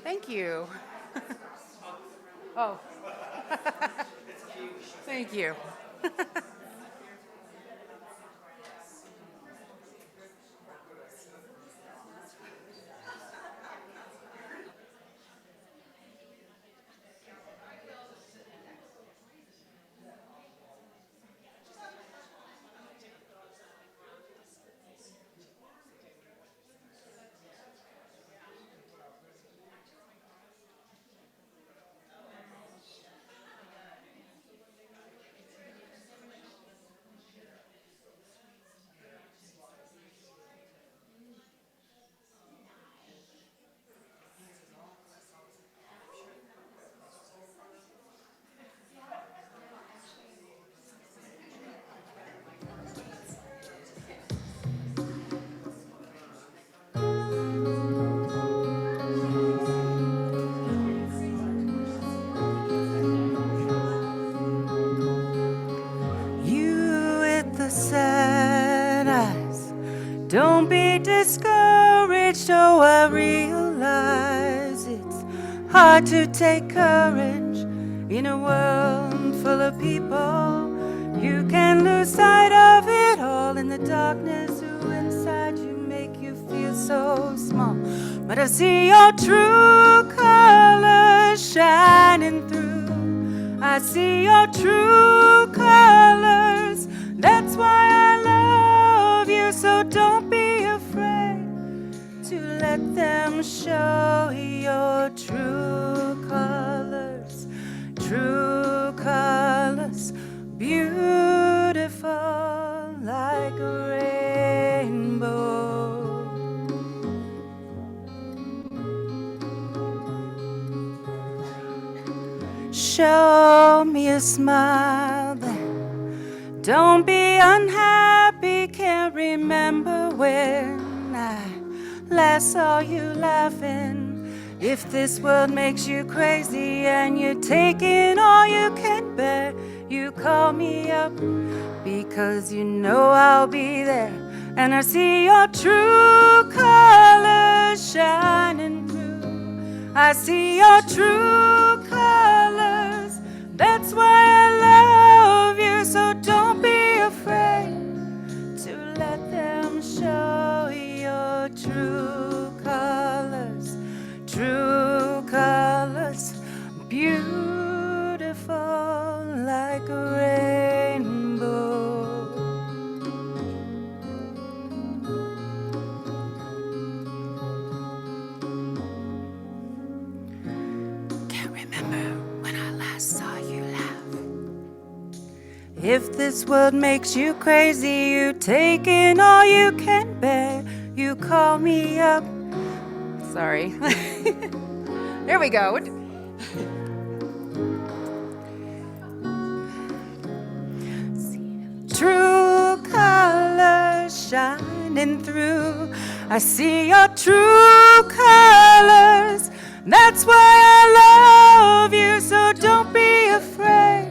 Thank you. Oh, thank you. You with the sad eyes, don't be discouraged. Oh, I realize it's hard to take courage in a world full of people. You can lose sight of it all in the darkness who inside you make you feel so small. But I see your true colors shining through. I see your true colors. That's why I love you. So don't be afraid to let them show your true colors. True colors, beautiful like a rainbow. Show me a smile then. Don't be unhappy, can't remember when I last saw you laughing. If this world makes you crazy and you're taking all you can bear, you call me up because you know I'll be there. And I see your true colors shining through. I see your true colors. That's why I love you. So don't be afraid to let them show your true colors. True colors, beautiful like a rainbow. Can't remember when I last saw you laugh. If this world makes you crazy, you take in all you can bear. You call me up. Sorry. There we go. True colors shining through. I see your true colors. That's why I love you. So don't be afraid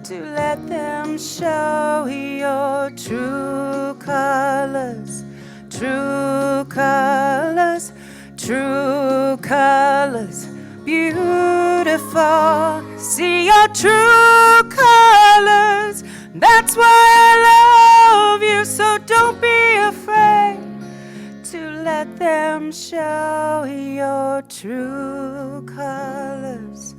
to let them show your true colors. True colors, true colors, beautiful. See your true colors. That's why I love you. So don't be afraid to let them show your true colors.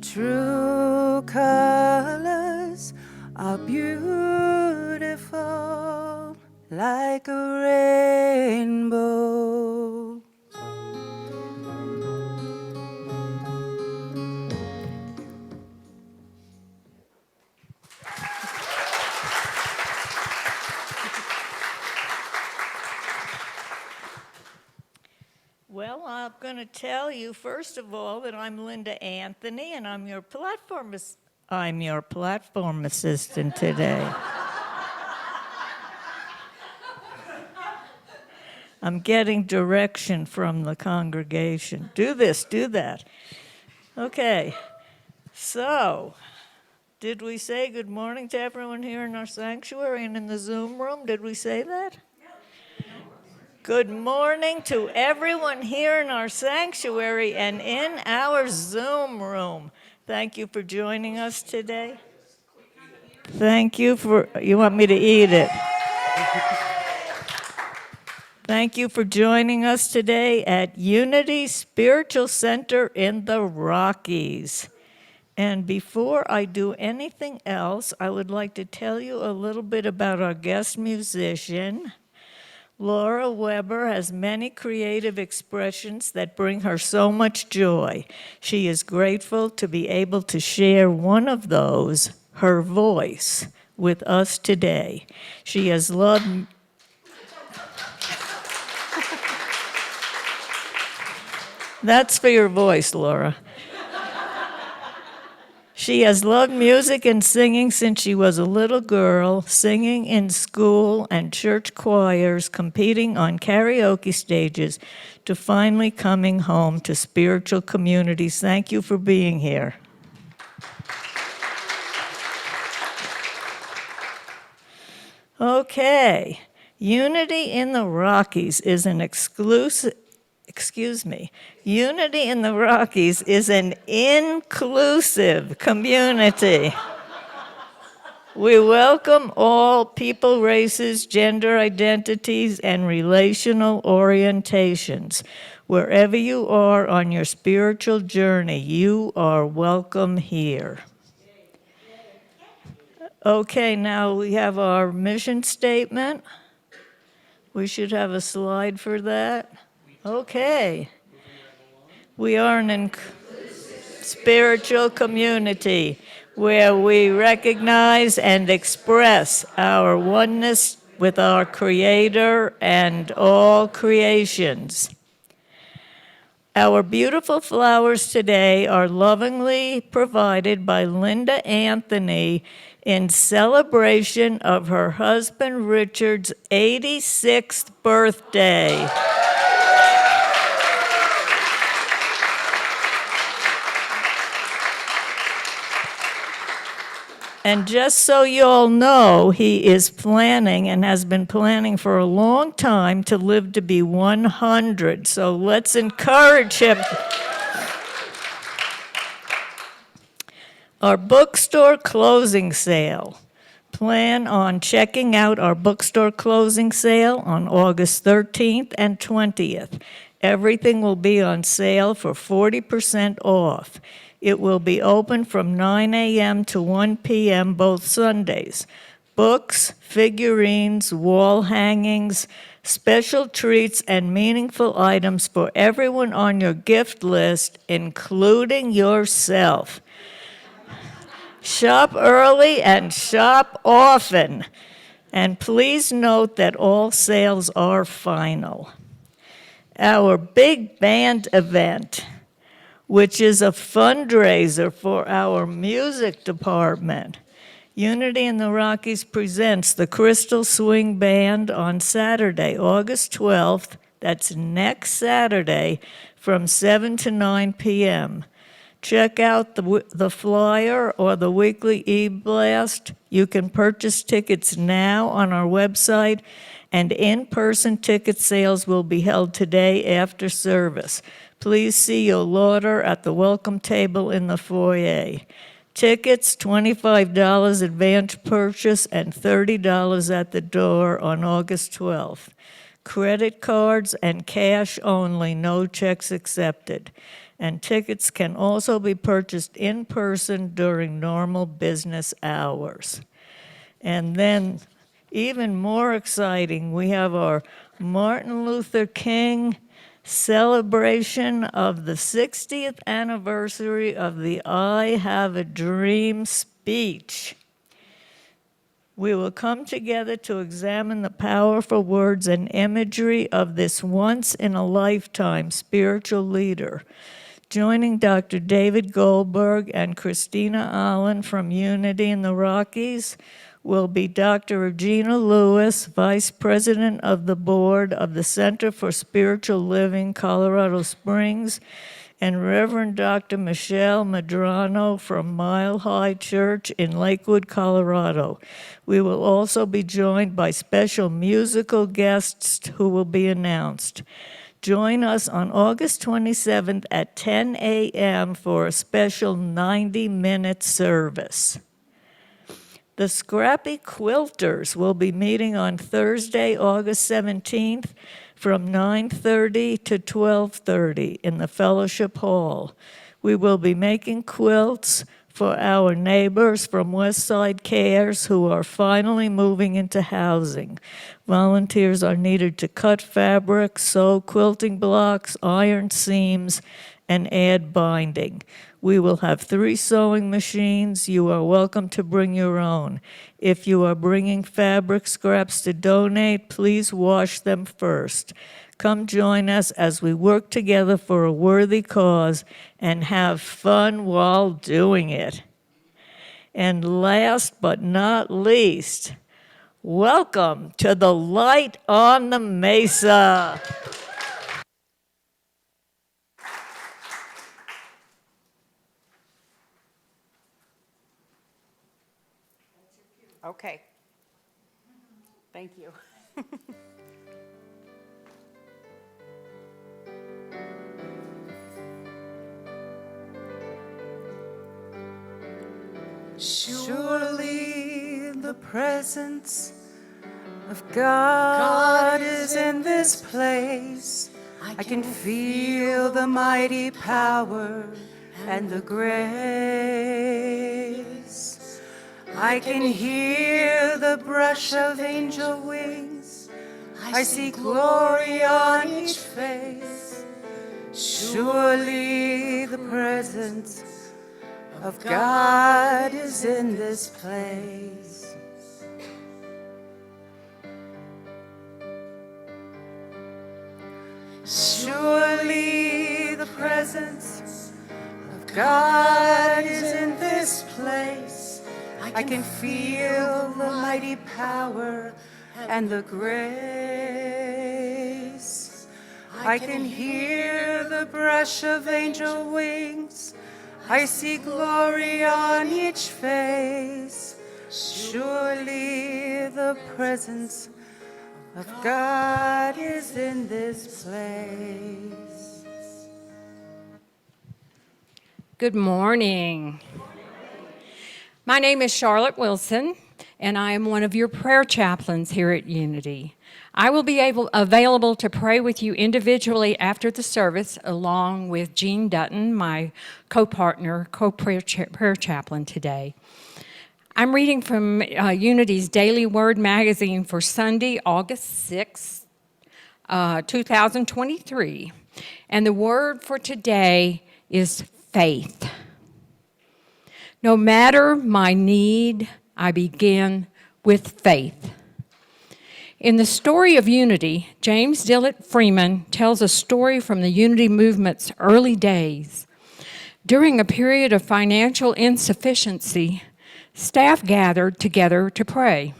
True colors are beautiful like a rainbow. Well, I'm going to tell you, first of all, that I'm Linda Anthony, and I'm your platform assistant today. I'm getting direction from the congregation. Do this, do that. Okay, so did we say good morning to everyone here in our sanctuary and in the Zoom room? Did we say that? Good morning to everyone here in our sanctuary and in our Zoom room. Thank you for joining us today. Thank you for, you want me to eat it? Thank you for joining us today at Unity Spiritual Center in the Rockies. And before I do anything else, I would like to tell you a little bit about our guest musician. Laura Weber has many creative expressions that bring her so much joy. She is grateful to be able to share one of those, her voice, with us today. She has loved That's for your voice, Laura. She has loved music and singing since she was a little girl, singing in school and church choirs, competing on karaoke stages, to finally coming home to spiritual communities. Thank you for being here. Okay, Unity in the Rockies is an Unity in the Rockies is an inclusive community. We welcome all people, races, gender identities, and relational orientations. Wherever you are on your spiritual journey, you are welcome here. Okay, now we have our mission statement. We should have a slide for that. Okay. We are an spiritual community where we recognize and express our oneness with our Creator and all creations. Our beautiful flowers today are lovingly provided by Linda Anthony in celebration of her husband Richard's 86th birthday. And just so you all know, he is planning and has been planning for a long time to live to be 100. So let's encourage him. Our bookstore closing sale. Plan on checking out our bookstore closing sale on August 13th and 20th. Everything will be on sale for 40% off. It will be open from 9 a.m. to 1 p.m. both Sundays. Books, figurines, wall hangings, special treats, and meaningful items for everyone on your gift list, including yourself. Shop early and shop often. And please note that all sales are final. Our big band event, which is a fundraiser for our music department. Unity in the Rockies presents the Crystal Swing Band on Saturday, August 12th. That's next Saturday from 7 to 9 p.m. Check out the flyer or the weekly e-blast. You can purchase tickets now on our website, and in-person ticket sales will be held today after service. Please see your lauder at the welcome table in the foyer. Tickets, $25 advance purchase and $30 at the door on August 12th. Credit cards and cash only, no checks accepted. And tickets can also be purchased in person during normal business hours. And then, even more exciting, we have our Martin Luther King celebration of the 60th anniversary of the I Have a Dream speech. We will come together to examine the powerful words and imagery of this once-in-a-lifetime spiritual leader. Joining Dr. David Goldberg and Christina Allen from Unity in the Rockies, will be Dr. Regina Lewis, Vice President of the Board of the Center for Spiritual Living, Colorado Springs, and Reverend Dr. Michelle Medrano from Mile High Church in Lakewood, Colorado. We will also be joined by special musical guests who will be announced. Join us on August 27th at 10 a.m. for a special 90-minute service. The Scrappy Quilters will be meeting on Thursday, August 17th from 9:30 to 12:30 in the Fellowship Hall. We will be making quilts for our neighbors from Westside Cares who are finally moving into housing. Volunteers are needed to cut fabric, sew quilting blocks, iron seams, and add binding. We will have 3 sewing machines. You are welcome to bring your own. If you are bringing fabric scraps to donate, please wash them first. Come join us as we work together for a worthy cause and have fun while doing it. And last but not least, welcome to the Light on the Mesa. Okay. Thank you. Surely the presence of God is in this place. I can feel the mighty power and the grace. I can hear the brush of angel wings. I see glory on each face. Surely the presence of God is in this place. Surely the presence of God is in this place. I can feel the mighty power and the grace. I can hear the brush of angel wings. I see glory on each face. Surely the presence of God is in this place. Good morning. My name is Charlotte Wilson, and I am one of your prayer chaplains here at Unity. I will be available to pray with you individually after the service, along with Jean Dutton, my co-partner, co-prayer chaplain today. I'm reading from Unity's Daily Word magazine for Sunday, August 6th, 2023. And the word for today is faith. No matter my need, I begin with faith. In the story of Unity, James Dillett Freeman tells a story from the Unity movement's early days. During a period of financial insufficiency, staff gathered together to pray.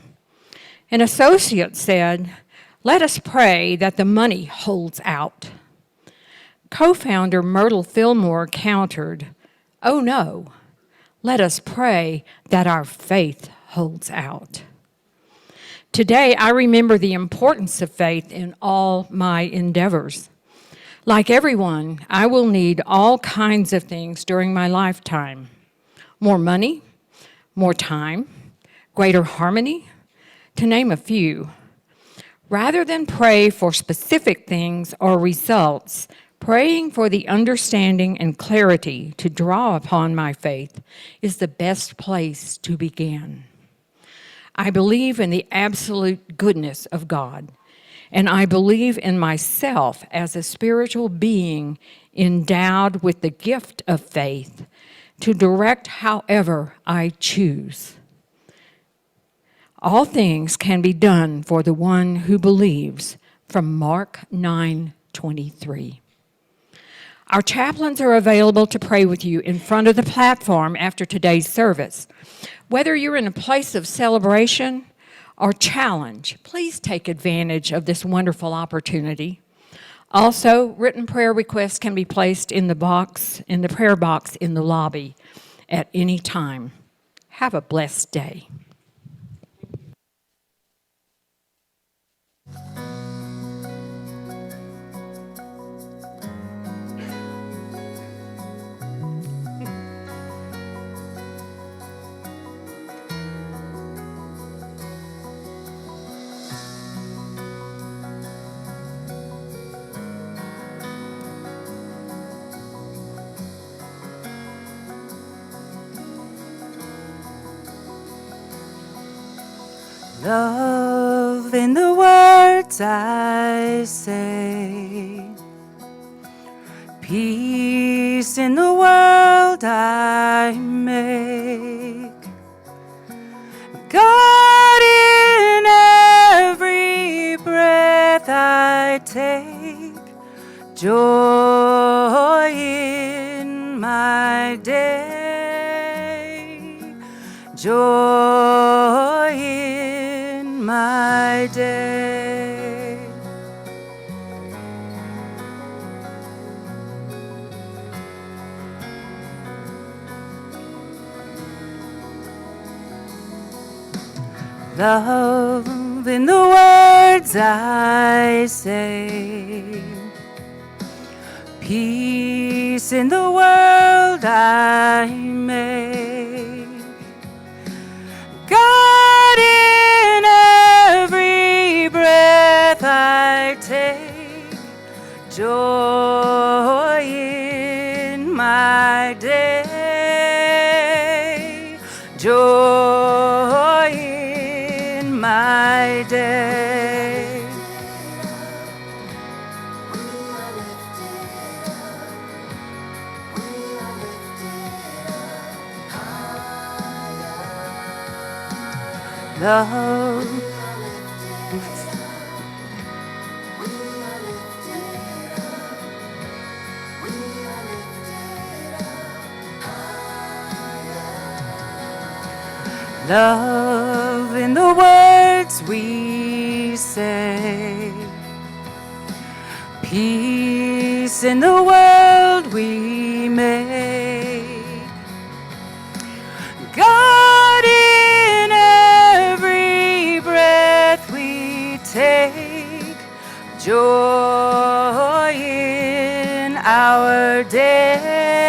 An associate said, "Let us pray that the money holds out." Co-founder Myrtle Fillmore countered, "Oh no, let us pray that our faith holds out." Today, I remember the importance of faith in all my endeavors. Like everyone, I will need all kinds of things during my lifetime. More money, more time, greater harmony, to name a few. Rather than pray for specific things or results, praying for the understanding and clarity to draw upon my faith is the best place to begin. I believe in the absolute goodness of God, and I believe in myself as a spiritual being endowed with the gift of faith to direct however I choose. All things can be done for the one who believes, from Mark 9:23. Our chaplains are available to pray with you in front of the platform after today's service. Whether you're in a place of celebration or challenge, please take advantage of this wonderful opportunity. Also, written prayer requests can be placed in the prayer box in the lobby at any time. Have a blessed day. Love in the words I say, peace in the world I make, God in every breath I take, joy in my day, joy in my day. Love in the words I say, peace in the world I make, God in every breath I take, joy in my day, joy in my day. Love. Love in the words we say, peace in the world we make, God in every breath we take, joy in our day,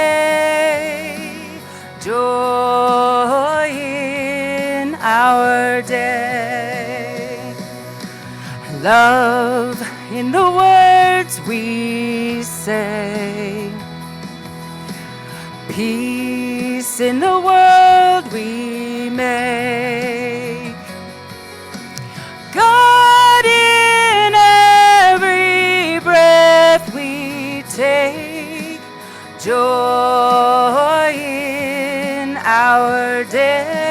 joy in our day. Love in the words we say, peace in the world we make, God in every breath we take, joy in our day,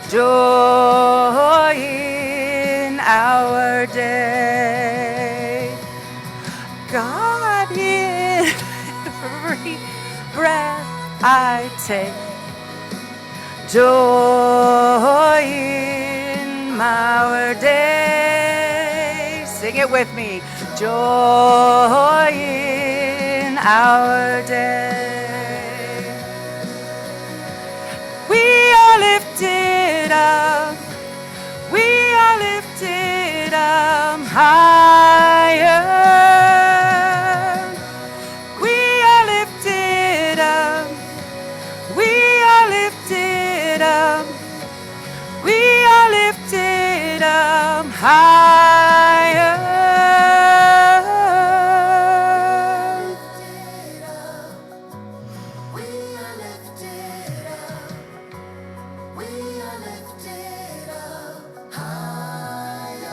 joy in our day, God in every breath I take, joy in our day. Sing it with me. Joy in our day. We are lifted up. We are lifted up higher. We are lifted up. We are lifted up. We are lifted up higher. We are lifted up. We are lifted up higher.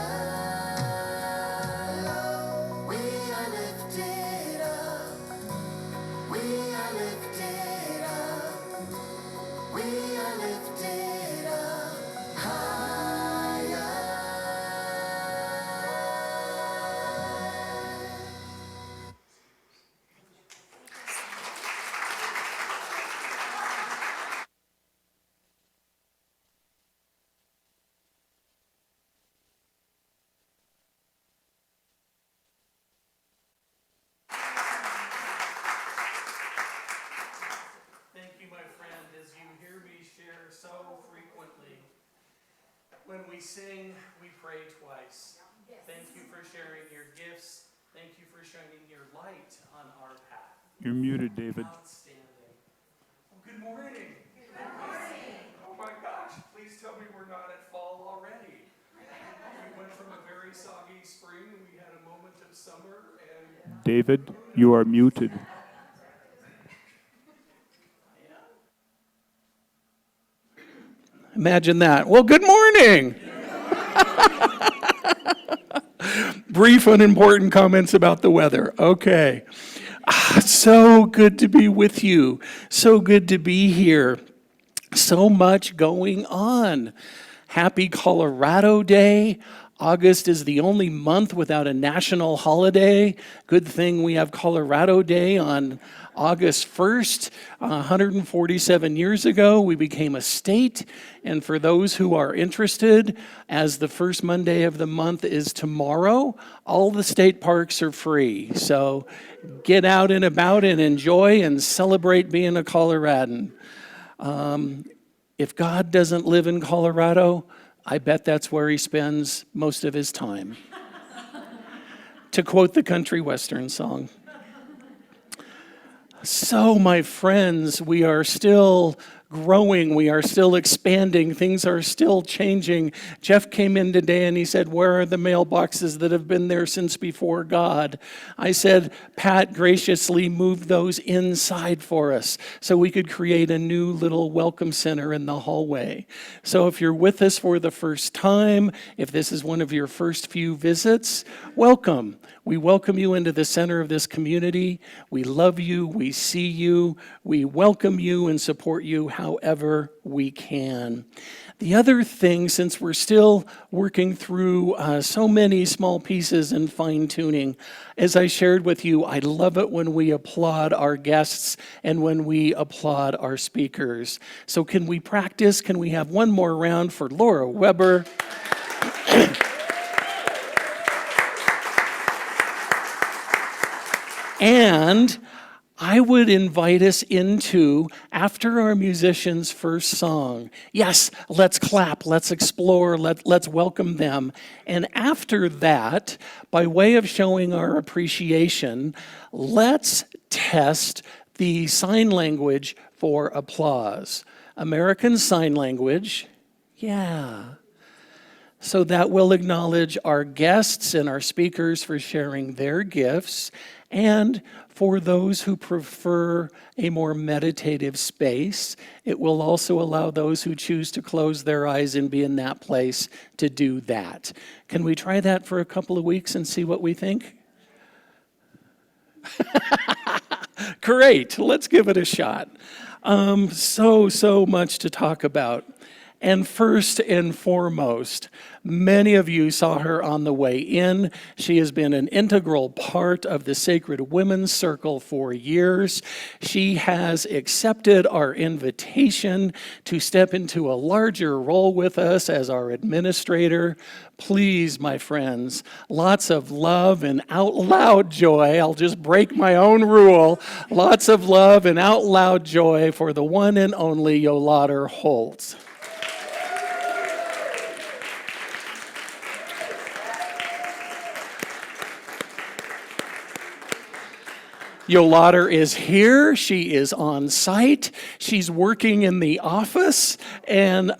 we sing, we pray twice. Thank you for sharing your gifts. Thank you for shining your light on our path. You're muted, David. Outstanding. Well, good morning. Good morning. Oh my gosh, please tell me we're not at fall already. We went from a very soggy spring, and we had a moment of summer, and David, you are muted. imagine that. Well, good morning. Brief, unimportant comments about the weather. Okay. So good to be with you. So good to be here. So much going on. Happy Colorado Day. August is the only month without a national holiday. Good thing we have Colorado Day on August 1st. 147 years ago, we became a state. And for those who are interested, as the first Monday of the month is tomorrow, all the state parks are free. So get out and about and enjoy and celebrate being a Coloradan. If God doesn't live in Colorado, I bet that's where he spends most of his time. To quote the country western song. So, my friends, we are still growing. We are still expanding. Things are still changing. Jeff came in today and he said, "Where are the mailboxes that have been there since before God?" I said, "Pat graciously moved those inside for us so we could create a new little welcome center in the hallway." So if you're with us for the first time, if this is one of your first few visits, welcome. We welcome you into the center of this community. We love you. We see you. We welcome you and support you however we can. The other thing, since we're still working through so many small pieces and fine-tuning, as I shared with you, I love it when we applaud our guests and when we applaud our speakers. So can we practice? Can we have one more round for Laura Weber? And I would invite us into, after our musicians' first song, yes, let's clap, let's explore, let's welcome them. And after that, by way of showing our appreciation, let's test the sign language for applause. American Sign Language, yeah. So that will acknowledge our guests and our speakers for sharing their gifts. And for those who prefer a more meditative space, it will also allow those who choose to close their eyes and be in that place to do that. Can we try that for a couple of weeks and see what we think? Great, let's give it a shot. So much to talk about. And first and foremost, many of you saw her on the way in. She has been an integral part of the Sacred Women's Circle for years. She has accepted our invitation to step into a larger role with us as our administrator. Please, my friends, lots of love and out loud joy. I'll just break my own rule. Lots of love and out loud joy for the one and only Yolanda Holtz. Yolanda is here. She is on site. She's working in the office. And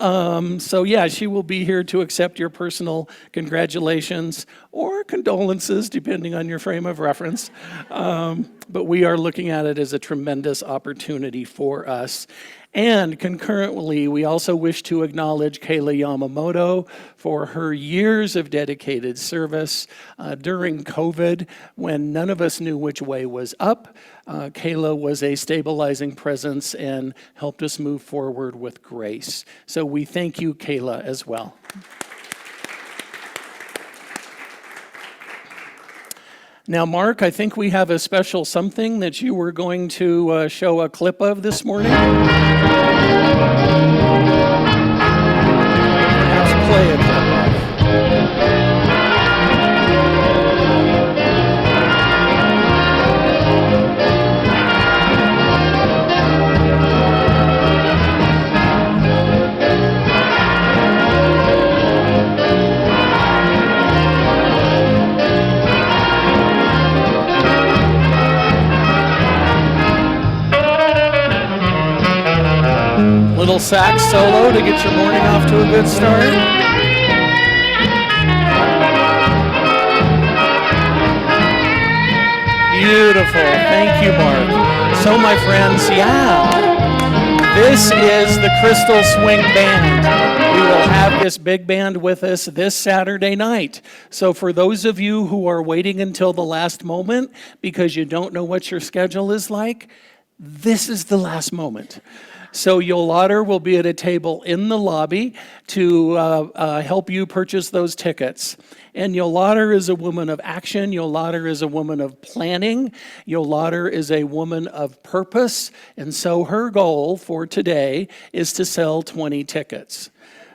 so, yeah, she will be here to accept your personal congratulations or condolences, depending on your frame of reference. But we are looking at it as a tremendous opportunity for us. And concurrently, we also wish to acknowledge Kayla Yamamoto for her years of dedicated service during COVID when none of us knew which way was up. Kayla was a stabilizing presence and helped us move forward with grace. So we thank you, Kayla, as well. Now, Mark, I think we have a special something that you were going to show a clip of this morning. Perhaps play a clip of. Little sax solo to get your morning off to a good start. Beautiful. Thank you, Mark. So, my friends, this is the Crystal Swing Band. We will have this big band with us this Saturday night. So for those of you who are waiting until the last moment because you don't know what your schedule is like, this is the last moment. So Yolanda will be at a table in the lobby to help you purchase those tickets. And Yolanda is a woman of action. Yolanda is a woman of planning. Yolanda is a woman of purpose. And so her goal for today is to sell 20 tickets.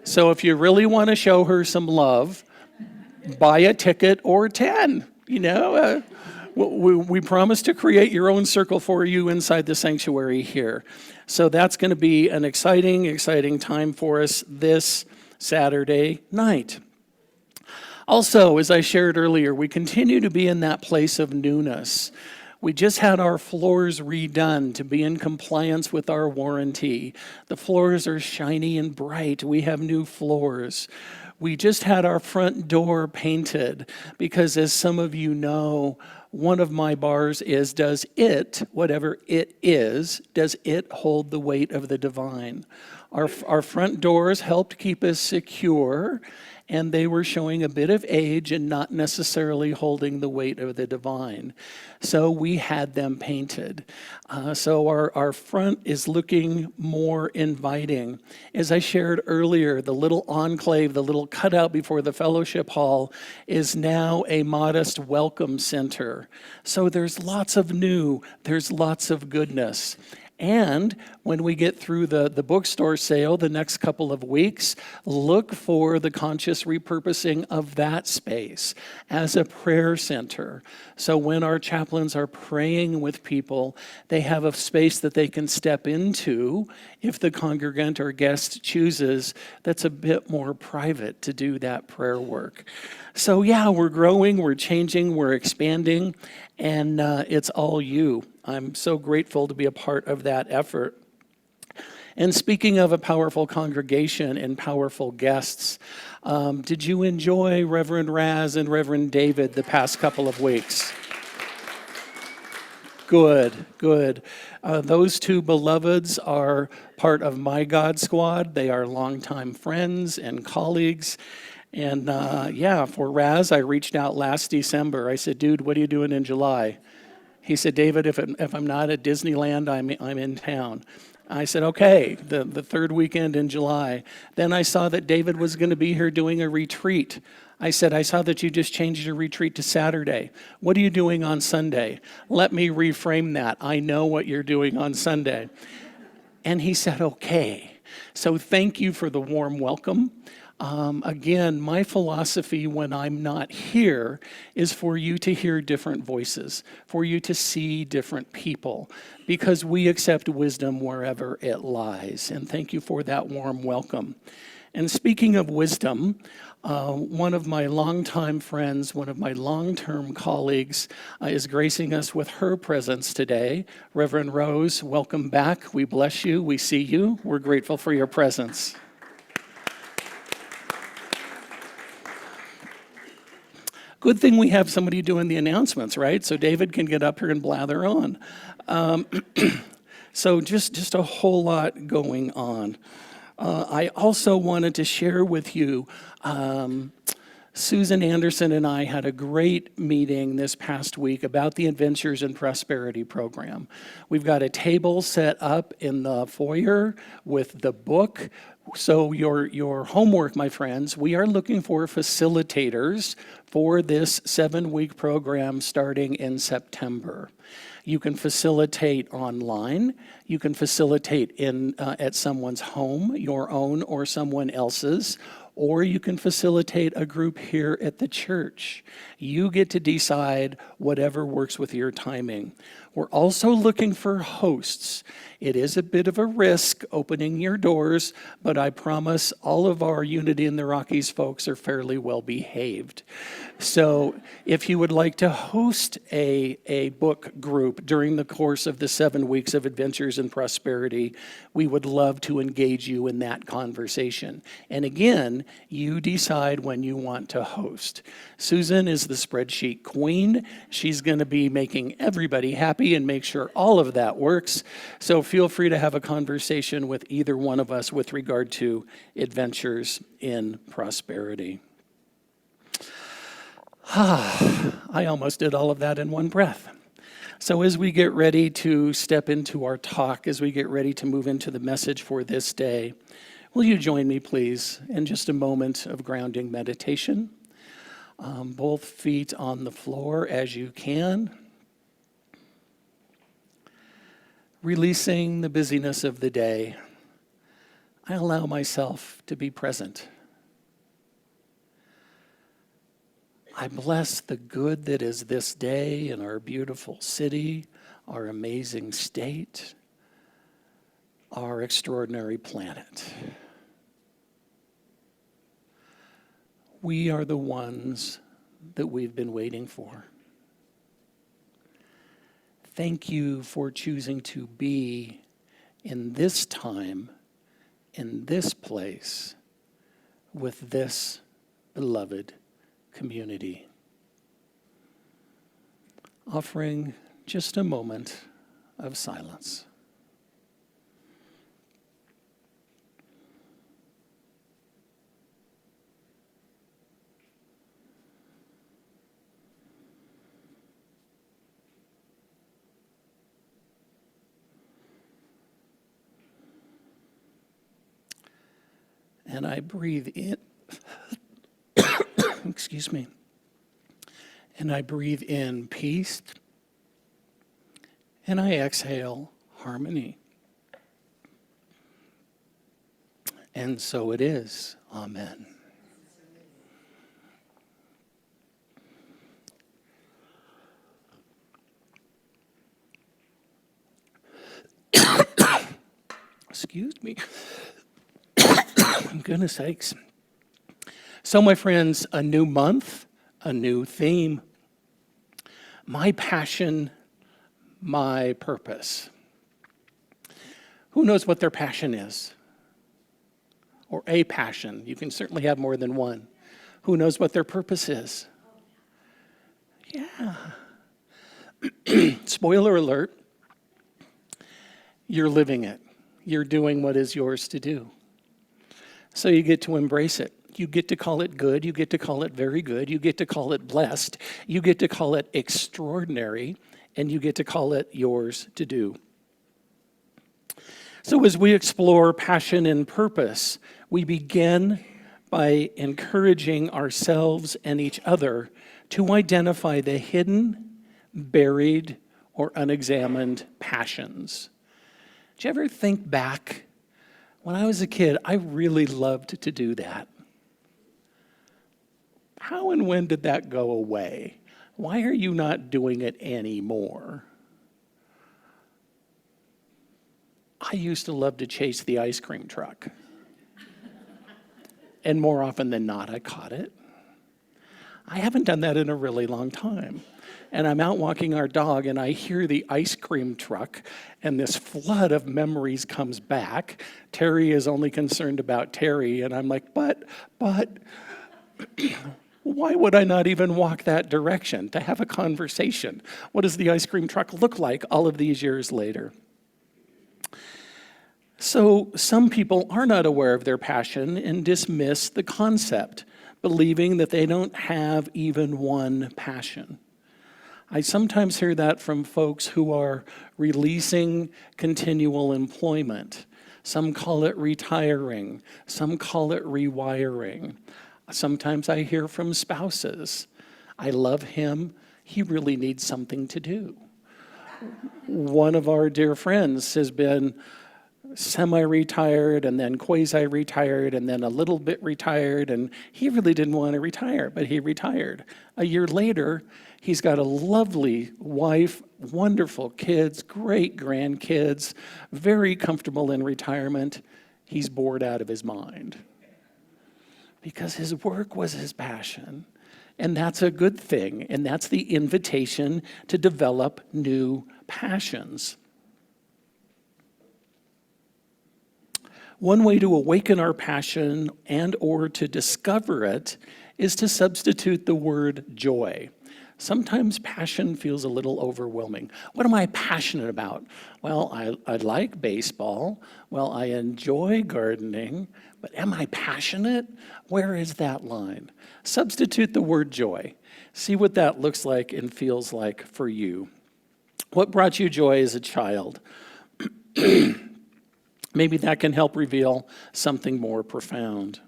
So if you really want to show her some love, buy a ticket or 10, We promise to create your own circle for you inside the sanctuary here. So that's going to be an exciting, exciting time for us this Saturday night. Also, as I shared earlier, we continue to be in that place of newness. We just had our floors redone to be in compliance with our warranty. The floors are shiny and bright. We have new floors. We just had our front door painted because, as some of you know, one of my bars is, does it, whatever it is, does it hold the weight of the divine? Our front doors helped keep us secure, and they were showing a bit of age and not necessarily holding the weight of the divine. So we had them painted. So our front is looking more inviting. As I shared earlier, the little enclave, the little cutout before the fellowship hall is now a modest welcome center. So there's lots of new, there's lots of goodness. And when we get through the bookstore sale the next couple of weeks, look for the conscious repurposing of that space as a prayer center. So when our chaplains are praying with people, they have a space that they can step into if the congregant or guest chooses that's a bit more private to do that prayer work. So we're growing, we're changing, we're expanding, and it's all you. I'm so grateful to be a part of that effort. And speaking of a powerful congregation and powerful guests, did you enjoy Reverend Raz and Reverend David the past couple of weeks? Good. Those two beloveds are part of my God Squad. They are longtime friends and colleagues. And for Raz, I reached out last December. I said, dude, what are you doing in July? He said, David, if I'm not at Disneyland, I'm in town. I said, okay, the third weekend in July. Then I saw that David was going to be here doing a retreat. I said, I saw that you just changed your retreat to Saturday. What are you doing on Sunday? Let me reframe that. I know what you're doing on Sunday. And he said, okay. So thank you for the warm welcome. Again, my philosophy when I'm not here is for you to hear different voices, for you to see different people, because we accept wisdom wherever it lies. And thank you for that warm welcome. And speaking of wisdom, one of my longtime friends, one of my long-term colleagues is gracing us with her presence today. Reverend Rose, welcome back. We bless you. We see you. We're grateful for your presence. Good thing we have somebody doing the announcements, right? So David can get up here and blather on. So just a whole lot going on. I also wanted to share with you, Susan Anderson and I had a great meeting this past week about the Adventures in Prosperity program. We've got a table set up in the foyer with the book. So your homework, my friends, we are looking for facilitators for this 7-week program starting in September. You can facilitate online. You can facilitate at someone's home, your own or someone else's, or you can facilitate a group here at the church. You get to decide whatever works with your timing. We're also looking for hosts. It is a bit of a risk opening your doors, but I promise all of our Unity in the Rockies folks are fairly well behaved. So if you would like to host a book group during the course of the 7 weeks of Adventures in Prosperity, we would love to engage you in that conversation. And again, you decide when you want to host. Susan is the spreadsheet queen. She's going to be making everybody happy and make sure all of that works. So feel free to have a conversation with either one of us with regard to Adventures in Prosperity. I almost did all of that in one breath. So as we get ready to step into our talk, as we get ready to move into the message for this day, will you join me, please, in just a moment of grounding meditation? Both feet on the floor as you can. Releasing the busyness of the day, I allow myself to be present. I bless the good that is this day in our beautiful city, our amazing state, our extraordinary planet. We are the ones that we've been waiting for. Thank you for choosing to be in this time, in this place, with this beloved community. Offering just a moment of silence. And I breathe in, excuse me, and I breathe in peace, and I exhale harmony. And so it is. Amen. Excuse me. Goodness sakes. So, my friends, a new month, a new theme. My passion, my purpose. Who knows what their passion is? Or a passion. You can certainly have more than one. Who knows what their purpose is? Yeah. Spoiler alert. You're living it. You're doing what is yours to do. So you get to embrace it. You get to call it good. You get to call it very good. You get to call it blessed. You get to call it extraordinary. And you get to call it yours to do. So as we explore passion and purpose, we begin by encouraging ourselves and each other to identify the hidden, buried, or unexamined passions. Did you ever think back? When I was a kid, I really loved to do that. How and when did that go away? Why are you not doing it anymore? I used to love to chase the ice cream truck. And more often than not, I caught it. I haven't done that in a really long time. And I'm out walking our dog, and I hear the ice cream truck, and this flood of memories comes back. Terry is only concerned about Terry, and I'm like, but, why would I not even walk that direction to have a conversation? What does the ice cream truck look like all of these years later? So some people are not aware of their passion and dismiss the concept, believing that they don't have even one passion. I sometimes hear that from folks who are releasing continual employment. Some call it retiring. Some call it rewiring. Sometimes I hear from spouses, I love him, he really needs something to do. One of our dear friends has been semi-retired and then quasi-retired and then a little bit retired, and he really didn't want to retire, but he retired. A year later, he's got a lovely wife, wonderful kids, great grandkids, very comfortable in retirement. He's bored out of his mind because his work was his passion. And that's a good thing, and that's the invitation to develop new passions. One way to awaken our passion and or to discover it is to substitute the word joy. Sometimes passion feels a little overwhelming. What am I passionate about? Well, I like baseball. Well, I enjoy gardening. But am I passionate? Where is that line? Substitute the word joy. See what that looks like and feels like for you. What brought you joy as a child? Maybe that can help reveal something more profound.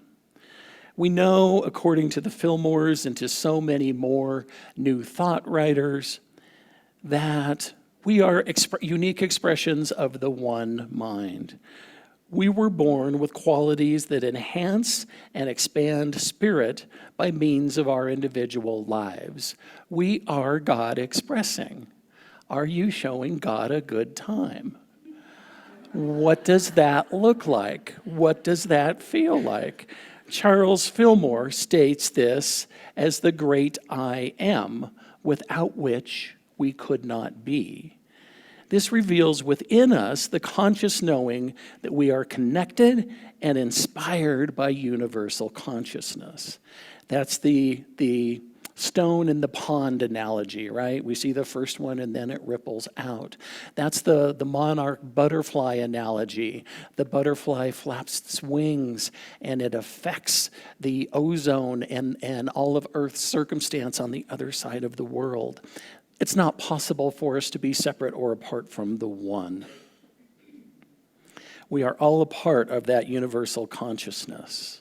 We know, according to the Fillmores and to so many more new thought writers, that we are unique expressions of the one mind. We were born with qualities that enhance and expand spirit by means of our individual lives. We are God expressing. Are you showing God a good time? What does that look like? What does that feel like? Charles Fillmore states this as the great I am, without which we could not be. This reveals within us the conscious knowing that we are connected and inspired by universal consciousness. That's the stone in the pond analogy, right? We see the first one and then it ripples out. That's the monarch butterfly analogy. The butterfly flaps its wings and it affects the ozone and all of Earth's circumstance on the other side of the world. It's not possible for us to be separate or apart from the one. We are all a part of that universal consciousness.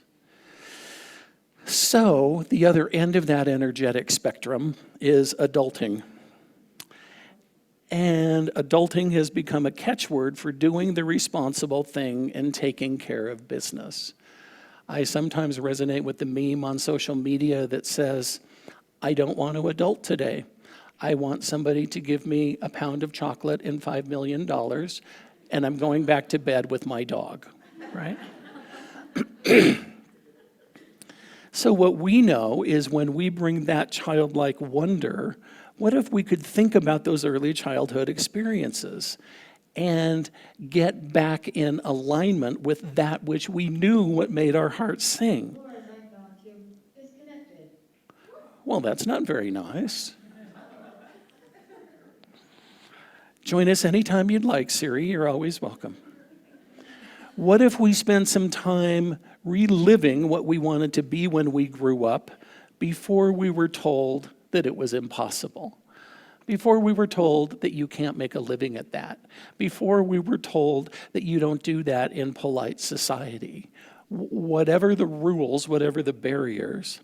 So, the other end of that energetic spectrum is adulting. And adulting has become a catchword for doing the responsible thing and taking care of business. I sometimes resonate with the meme on social media that says, I don't want to adult today. I want somebody to give me a pound of chocolate and $5 million, and I'm going back to bed with my dog, right? So what we know is when we bring that childlike wonder, what if we could think about those early childhood experiences and get back in alignment with that which we knew what made our hearts sing? Or as I found him, disconnected. Well, that's not very nice. Join us anytime you'd like, Siri. You're always welcome. What if we spend some time reliving what we wanted to be when we grew up before we were told that it was impossible? Before we were told that you can't make a living at that? Before we were told that you don't do that in polite society? Whatever the rules, whatever the barriers,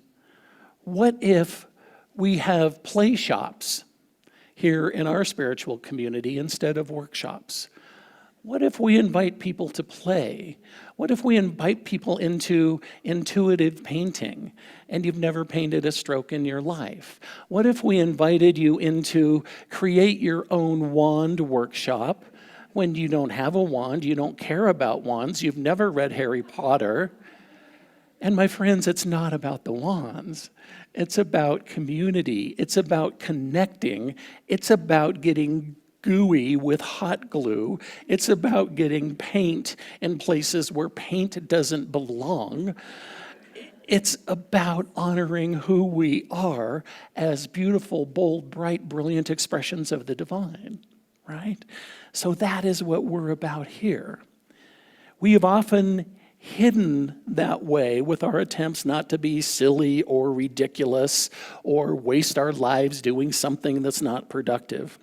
what if we have play shops here in our spiritual community instead of workshops? What if we invite people to play? What if we invite people into intuitive painting and you've never painted a stroke in your life? What if we invited you into create your own wand workshop when you don't have a wand, you don't care about wands, you've never read Harry Potter? And my friends, it's not about the wands. It's about community. It's about connecting. It's about getting gooey with hot glue. It's about getting paint in places where paint doesn't belong. It's about honoring who we are as beautiful, bold, bright, brilliant expressions of the divine, right? So that is what we're about here. We have often hidden that way with our attempts not to be silly or ridiculous or waste our lives doing something that's not productive.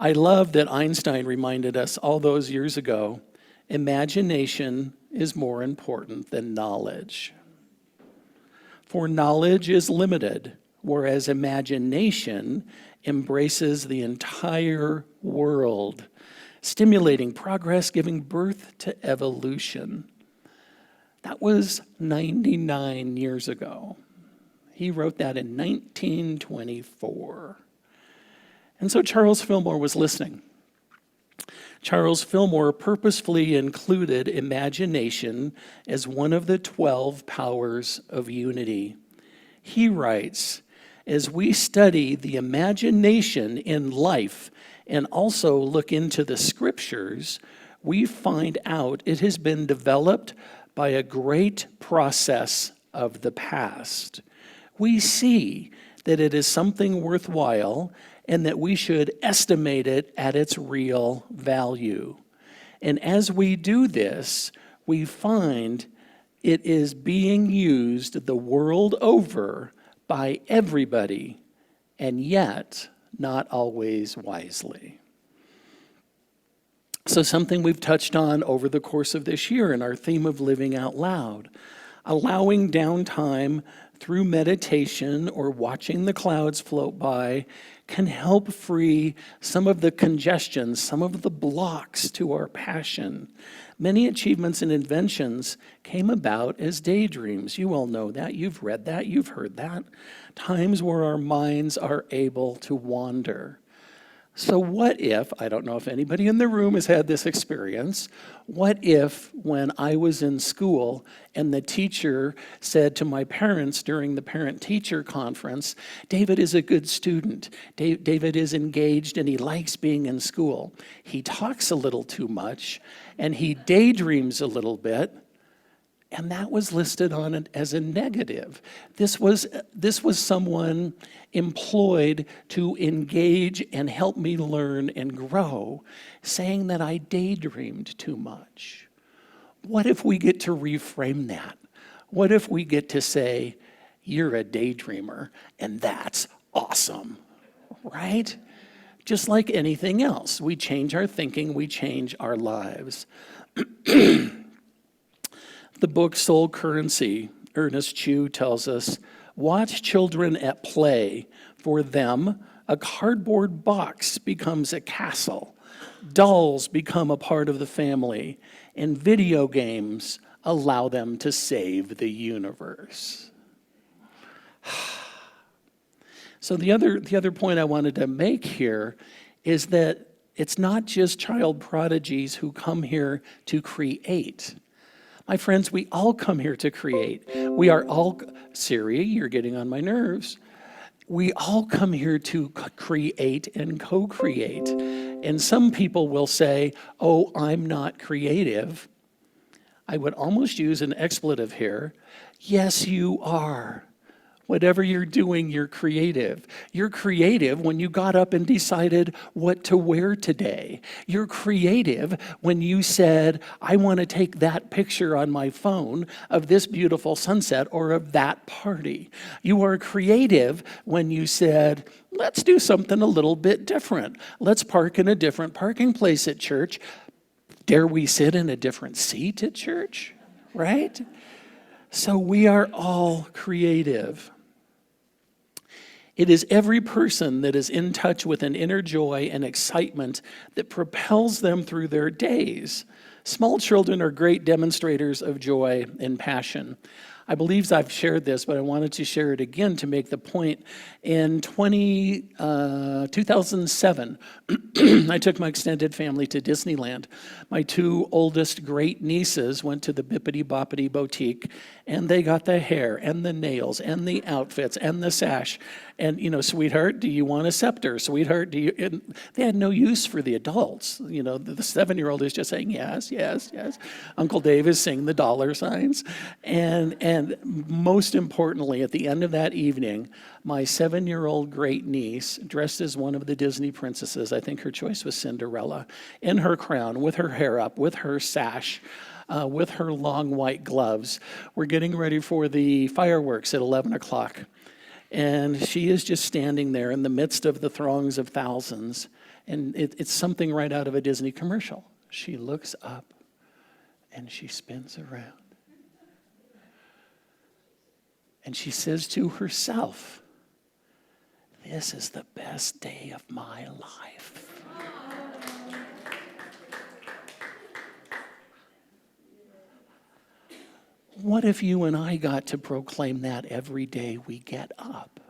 I love that Einstein reminded us all those years ago, imagination is more important than knowledge. For knowledge is limited, whereas imagination embraces the entire world. stimulating progress, giving birth to evolution. That was 99 years ago. He wrote that in 1924. And so Charles Fillmore was listening. Charles Fillmore purposefully included imagination as one of the 12 powers of unity. He writes, as we study the imagination in life and also look into the scriptures, we find out it has been developed by a great process of the past. We see that it is something worthwhile and that we should estimate it at its real value. And as we do this, we find it is being used the world over by everybody, and yet not always wisely. So something we've touched on over the course of this year in our theme of living out loud, allowing downtime through meditation or watching the clouds float by can help free some of the congestion, some of the blocks to our passion. Many achievements and inventions came about as daydreams. You all know that. You've read that. You've heard that. Times where our minds are able to wander. So what if, I don't know if anybody in the room has had this experience, what if when I was in school and the teacher said to my parents during the parent-teacher conference, David is a good student, David is engaged and he likes being in school. He talks a little too much and he daydreams a little bit, and that was listed on it as a negative. This was someone employed to engage and help me learn and grow, saying that I daydreamed too much. What if we get to reframe that? What if we get to say, you're a daydreamer, and that's awesome, right? Just like anything else, we change our thinking, we change our lives. The book Soul Currency, Ernest Chu tells us, watch children at play. For them, a cardboard box becomes a castle. Dolls become a part of the family. And video games allow them to save the universe. So the other point I wanted to make here is that it's not just child prodigies who come here to create. My friends, we all come here to create. We are all, Siri, you're getting on my nerves. We all come here to create and co-create. And some people will say, oh, I'm not creative. I would almost use an expletive here. Yes, you are. Whatever you're doing, you're creative. You're creative when you got up and decided what to wear today. You're creative when you said, I want to take that picture on my phone of this beautiful sunset or of that party. You are creative when you said, let's do something a little bit different. Let's park in a different parking place at church. Dare we sit in a different seat at church, right? So we are all creative. It is every person that is in touch with an inner joy and excitement that propels them through their days. Small children are great demonstrators of joy and passion. I believe I've shared this, but I wanted to share it again to make the point. In 2007, I took my extended family to Disneyland. My two oldest great nieces went to the Bippity Boppity Boutique, and they got the hair and the nails and the outfits and the sash. And, sweetheart, do you want a scepter? Sweetheart, do you? And they had no use for the adults. The 7-year-old is just saying, yes, yes, yes. Uncle Dave is saying the dollar signs. And most importantly, at the end of that evening, my 7-year-old great niece, dressed as one of the Disney princesses, I think her choice was Cinderella, in her crown, with her hair up, with her sash, with her long white gloves, we're getting ready for the fireworks at 11 o'clock. And she is just standing there in the midst of the throngs of thousands. And it's something right out of a Disney commercial. She looks up and she spins around. And she says to herself, this is the best day of my life. What if you and I got to proclaim that every day we get up?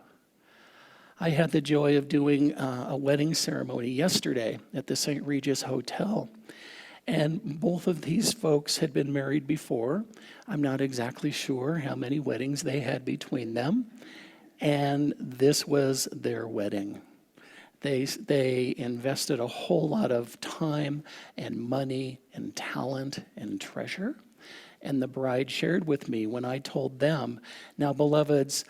I had the joy of doing a wedding ceremony yesterday at the St. Regis Hotel. And both of these folks had been married before. I'm not exactly sure how many weddings they had between them. And this was their wedding. They invested a whole lot of time and money and talent and treasure. And the bride shared with me when I told them, now, beloveds,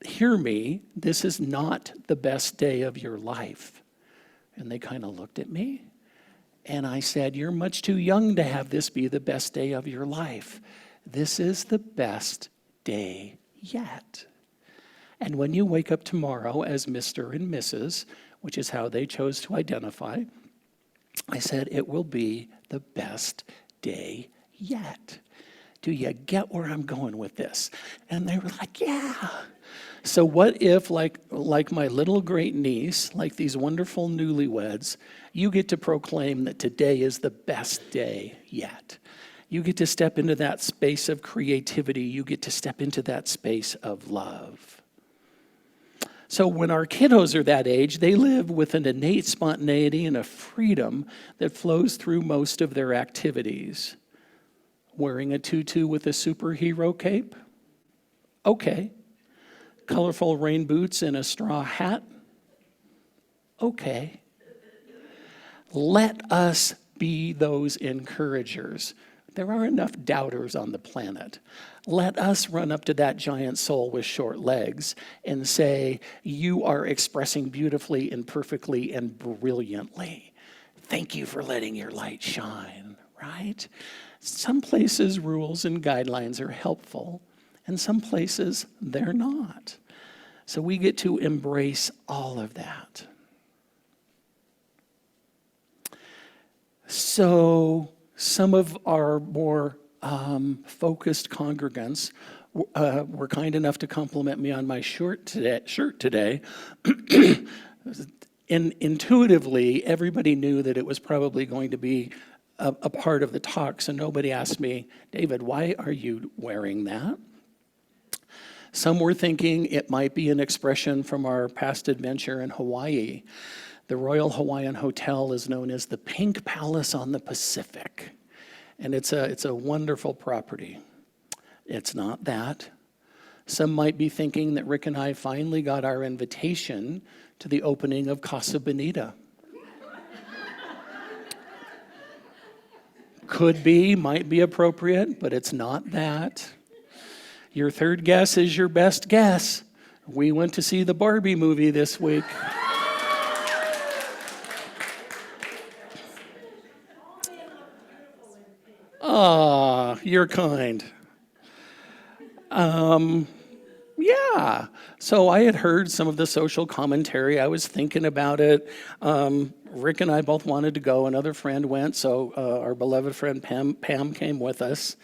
hear me, this is not the best day of your life. And they kind of looked at me. And I said, you're much too young to have this be the best day of your life. This is the best day yet. And when you wake up tomorrow as Mr. and Mrs., which is how they chose to identify, I said, it will be the best day yet. Do you get where I'm going with this? And they were like, yeah. So what if, like my little great niece, like these wonderful newlyweds, you get to proclaim that today is the best day yet. You get to step into that space of creativity. You get to step into that space of love. So when our kiddos are that age, they live with an innate spontaneity and a freedom that flows through most of their activities. Wearing a tutu with a superhero cape? Okay. Colorful rain boots and a straw hat? Okay. Let us be those encouragers. There are enough doubters on the planet. Let us run up to that giant soul with short legs and say, you are expressing beautifully and perfectly and brilliantly. Thank you for letting your light shine, right? Some places rules and guidelines are helpful, and some places they're not. So we get to embrace all of that. So some of our more focused congregants were kind enough to compliment me on my shirt today. Intuitively, everybody knew that it was probably going to be a part of the talk, so nobody asked me, David, why are you wearing that? Some were thinking it might be an expression from our past adventure in Hawaii. The Royal Hawaiian Hotel is known as the Pink Palace on the Pacific, and it's a wonderful property. It's not that. Some might be thinking that Rick and I finally got our invitation to the opening of Casa Bonita. Could be, might be appropriate, but it's not that. Your third guess is your best guess. We went to see the Barbie movie this week. Ah, you're kind. Yeah. So I had heard some of the social commentary. I was thinking about it. Rick and I both wanted to go. Another friend went, so our beloved friend Pam came with us.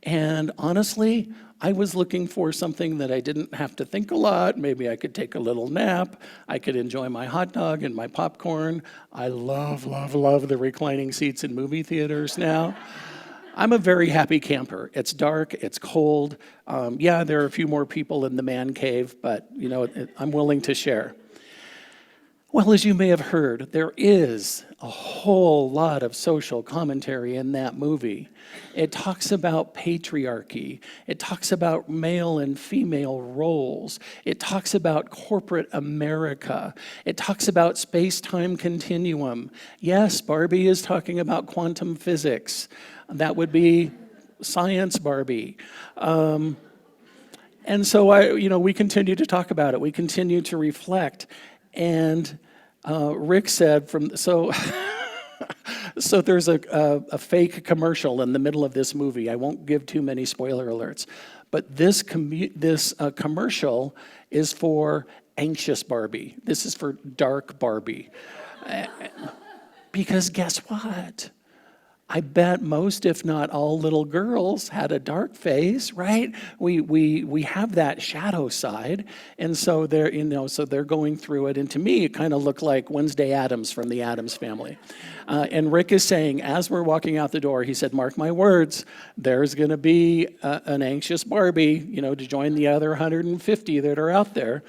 And honestly, I was looking for something that I didn't have to think a lot. Maybe I could take a little nap. I could enjoy my hot dog and my popcorn. I love, love, love the reclining seats in movie theaters now. I'm a very happy camper. It's dark, it's cold. Yeah, there are a few more people in the man cave, but you know, I'm willing to share. Well, as you may have heard, there is a whole lot of social commentary in that movie. It talks about patriarchy. It talks about male and female roles. It talks about corporate America. It talks about space-time continuum. Yes, Barbie is talking about quantum physics. That would be science Barbie. And so we continue to talk about it. We continue to reflect. And Rick said so there's a fake commercial in the middle of this movie. I won't give too many spoiler alerts. But this commercial is for anxious Barbie. This is for dark Barbie. Because guess what? I bet most, if not all, little girls had a dark face, right? We have that shadow side, and so they're going through it. And to me, it kind of looked like Wednesday Addams from the Addams Family. And Rick is saying, as we're walking out the door, he said, "Mark my words, there's going to be an anxious Barbie, to join the other 150 that are out there."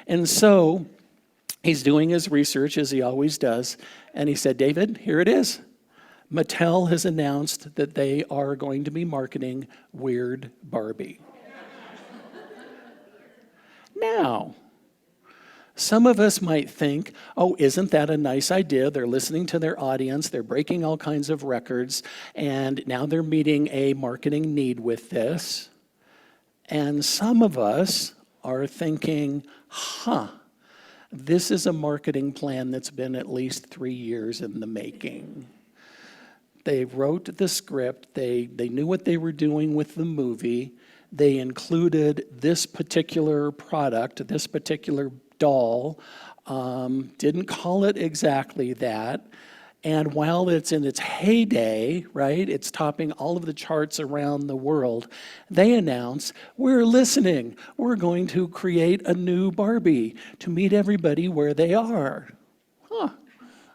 And so he's doing his research as he always does, and he said, "David, here it is. Mattel has announced that they are going to be marketing Weird Barbie." Now, some of us might think, oh, isn't that a nice idea? They're listening to their audience, they're breaking all kinds of records, and now they're meeting a marketing need with this. And some of us are thinking, this is a marketing plan that's been at least 3 years in the making. They wrote the script, they knew what they were doing with the movie, they included this particular product, this particular doll, didn't call it exactly that, and while it's in its heyday, right, it's topping all of the charts around the world, they announce, "We're listening, we're going to create a new Barbie to meet everybody where they are."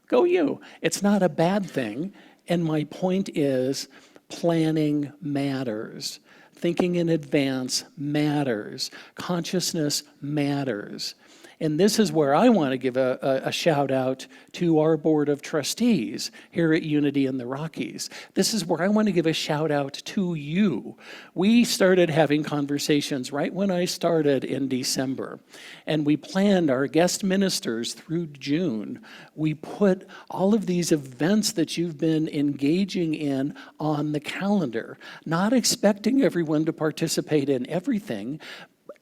Go you. It's not a bad thing. And my point is, planning matters. Thinking in advance matters. Consciousness matters. And this is where I want to give a shout out to our board of trustees here at Unity in the Rockies. This is where I want to give a shout out to you. We started having conversations right when I started in December, and we planned our guest ministers through June. We put all of these events that you've been engaging in on the calendar, not expecting everyone to participate in everything,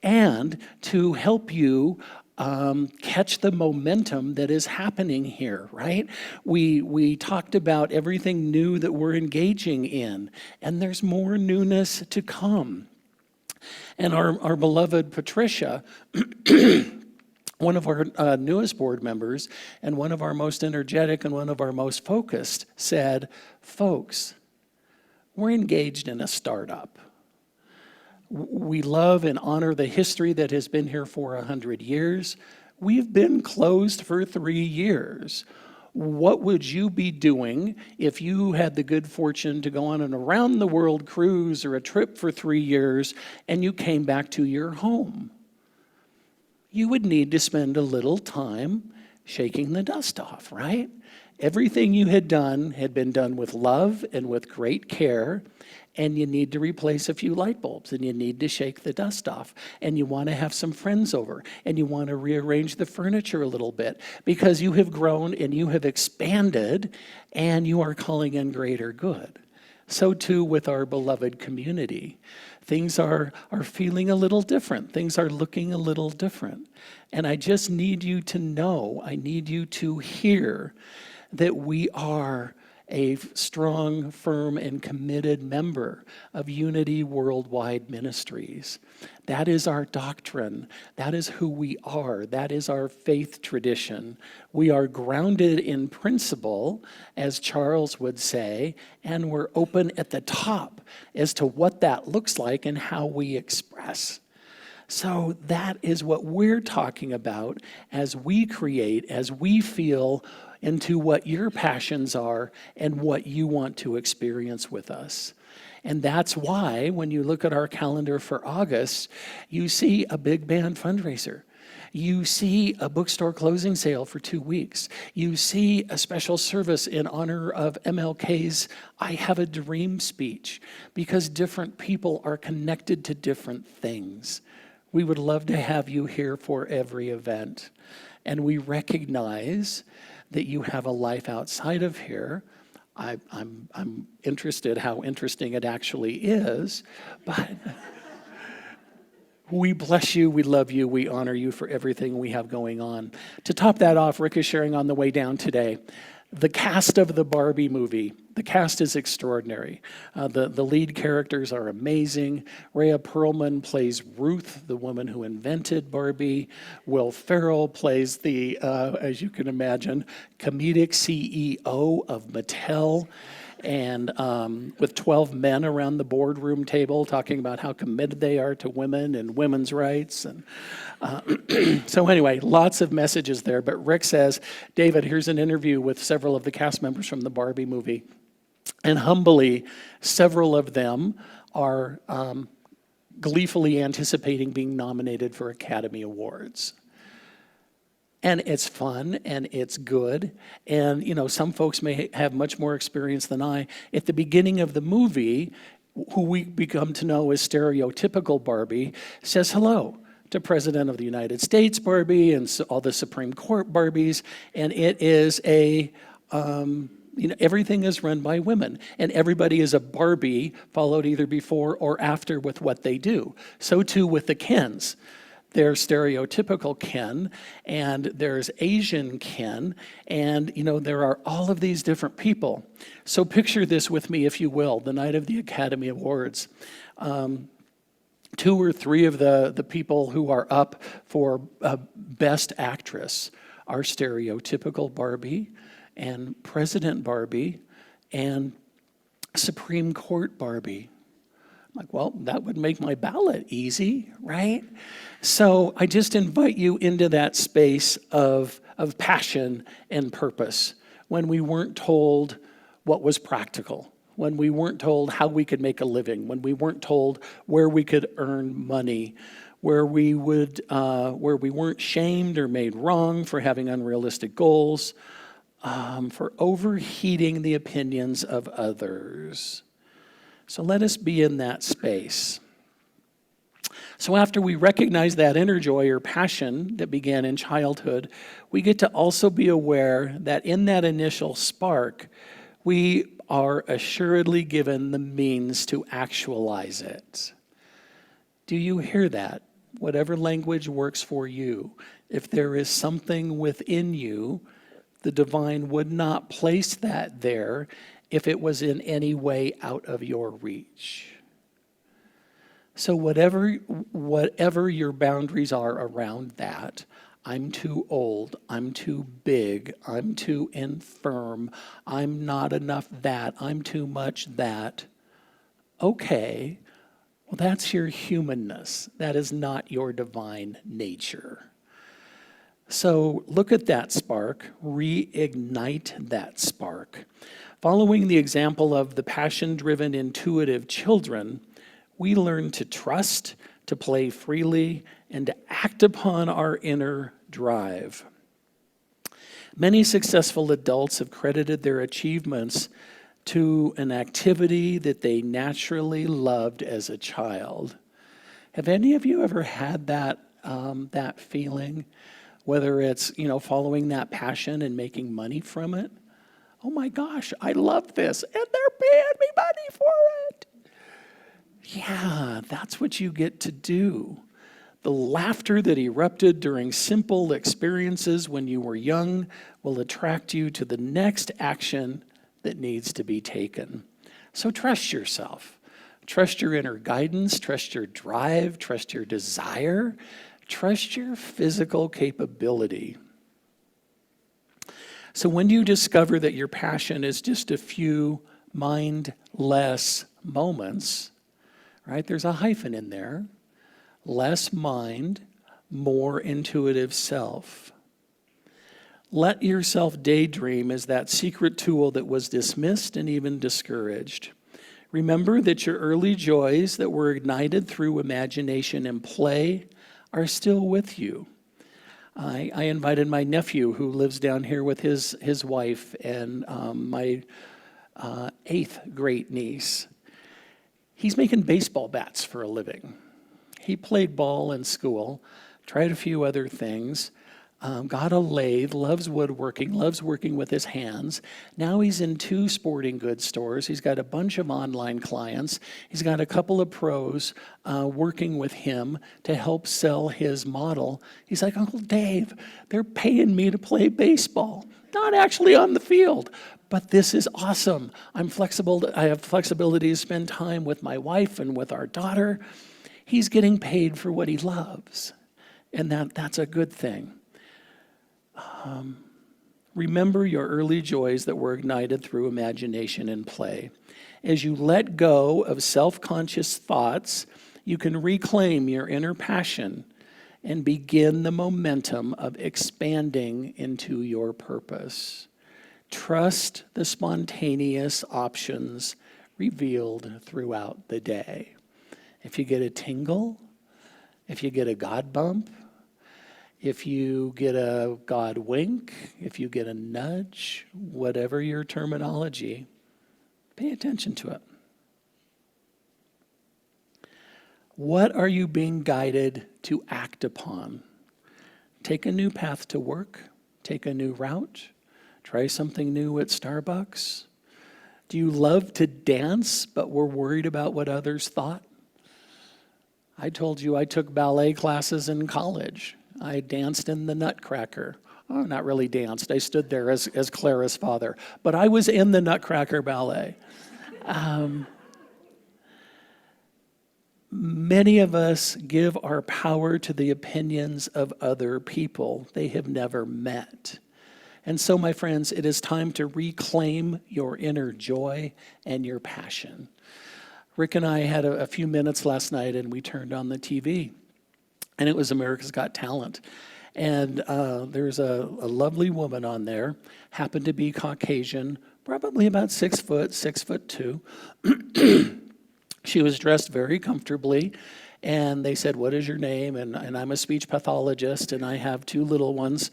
and to help you catch the momentum that is happening here, right? We talked about everything new that we're engaging in, and there's more newness to come. And our beloved Patricia, one of our newest board members, and one of our most energetic and one of our most focused, said, "Folks, we're engaged in a startup. We love and honor the history that has been here for 100 years. We've been closed for 3 years. What would you be doing if you had the good fortune to go on an around-the-world cruise or a trip for 3 years and you came back to your home? You would need to spend a little time shaking the dust off, right? Everything you had been done with love and with great care, and you need to replace a few light bulbs, and you need to shake the dust off, and you want to have some friends over, and you want to rearrange the furniture a little bit, because you have grown and you have expanded, and you are calling in greater good. So too with our beloved community. Things are feeling a little different. Things are looking a little different. And I just need you to know, I need you to hear that we are a strong, firm, and committed member of Unity Worldwide Ministries. That is our doctrine. That is who we are. That is our faith tradition. We are grounded in principle, as Charles would say, and we're open at the top as to what that looks like and how we express. So that is what we're talking about as we create, as we feel into what your passions are and what you want to experience with us. And that's why when you look at our calendar for August, you see a big band fundraiser. You see a bookstore closing sale for 2 weeks. You see a special service in honor of MLK's I Have a Dream speech, because different people are connected to different things. We would love to have you here for every event. And we recognize that you have a life outside of here. I'm interested how interesting it actually is, We bless you, we love you, we honor you for everything we have going on. To top that off, Rick is sharing on the way down today the cast of the Barbie movie. The cast is extraordinary. The lead characters are amazing. Rhea Perlman plays Ruth, the woman who invented Barbie. Will Ferrell plays the, as you can imagine, comedic CEO of Mattel. And with 12 men around the boardroom table talking about how committed they are to women and women's rights. And so anyway, lots of messages there. But Rick says, David, here's an interview with several of the cast members from the Barbie movie. And humbly, several of them are gleefully anticipating being nominated for Academy Awards. And it's fun and it's good. And, some folks may have much more experience than I. At the beginning of the movie, who we become to know as stereotypical Barbie, says hello to President of the United States Barbie and all the Supreme Court Barbies. And it is everything is run by women. And everybody is a Barbie, followed either before or after with what they do. So too with the Kens. There's stereotypical Ken, and there's Asian Ken, and there are all of these different people. So picture this with me, if you will, the night of the Academy Awards. 2 or 3 of the people who are up for Best Actress are stereotypical Barbie, and President Barbie, and Supreme Court Barbie. I'm like, well, that would make my ballot easy, right? So I just invite you into that space of passion and purpose when we weren't told what was practical, when we weren't told how we could make a living, when we weren't told where we could earn money, where we weren't shamed or made wrong for having unrealistic goals, for overheating the opinions of others. So let us be in that space. So after we recognize that inner joy or passion that began in childhood, we get to also be aware that in that initial spark, we are assuredly given the means to actualize it. Do you hear that? Whatever language works for you. If there is something within you, the divine would not place that there if it was in any way out of your reach. So whatever your boundaries are around that, I'm too old, I'm too big, I'm too infirm, I'm not enough that, I'm too much that. Okay, well, that's your humanness. That is not your divine nature. So look at that spark, reignite that spark. Following the example of the passion-driven, intuitive children, we learn to trust, to play freely, and to act upon our inner drive. Many successful adults have credited their achievements to an activity that they naturally loved as a child. Have any of you ever had that feeling? Whether it's, following that passion and making money from it. Oh my gosh, I love this, and they're paying me money for it. Yeah, that's what you get to do. The laughter that erupted during simple experiences when you were young will attract you to the next action that needs to be taken. So trust yourself. Trust your inner guidance, trust your drive, trust your desire, trust your physical capability. So when you discover that your passion is just a few mindless moments, right? There's a hyphen in there. Less mind, more intuitive self. Let yourself daydream as that secret tool that was dismissed and even discouraged. Remember that your early joys that were ignited through imagination and play are still with you. I invited my nephew who lives down here with his wife and my 8th great niece. He's making baseball bats for a living. He played ball in school, tried a few other things. got a lathe, loves woodworking, loves working with his hands. Now he's in 2 sporting goods stores. He's got a bunch of online clients. He's got a couple of pros working with him to help sell his model. He's like, Uncle Dave, they're paying me to play baseball, not actually on the field. But this is awesome. I'm flexible. I have flexibility to spend time with my wife and with our daughter. He's getting paid for what he loves, and that's a good thing. Remember your early joys that were ignited through imagination and play. As you let go of self-conscious thoughts, you can reclaim your inner passion and begin the momentum of expanding into your purpose. Trust the spontaneous options revealed throughout the day. If you get a tingle, if you get a God bump, if you get a God wink, if you get a nudge, whatever your terminology, pay attention to it. What are you being guided to act upon? Take a new path to work, take a new route, try something new at Starbucks. Do you love to dance but were worried about what others thought? I told you I took ballet classes in college. I danced in the Nutcracker. Oh, not really danced. I stood there as Clara's father. But I was in the Nutcracker ballet. Many of us give our power to the opinions of other people they have never met. And so, my friends, it is time to reclaim your inner joy and your passion. Rick and I had a few minutes last night, and we turned on the TV. And it was America's Got Talent. And there's a lovely woman on there, happened to be Caucasian, probably about 6 foot, 6'2". She was dressed very comfortably. And they said, what is your name? And I'm a speech pathologist, and I have 2 little ones.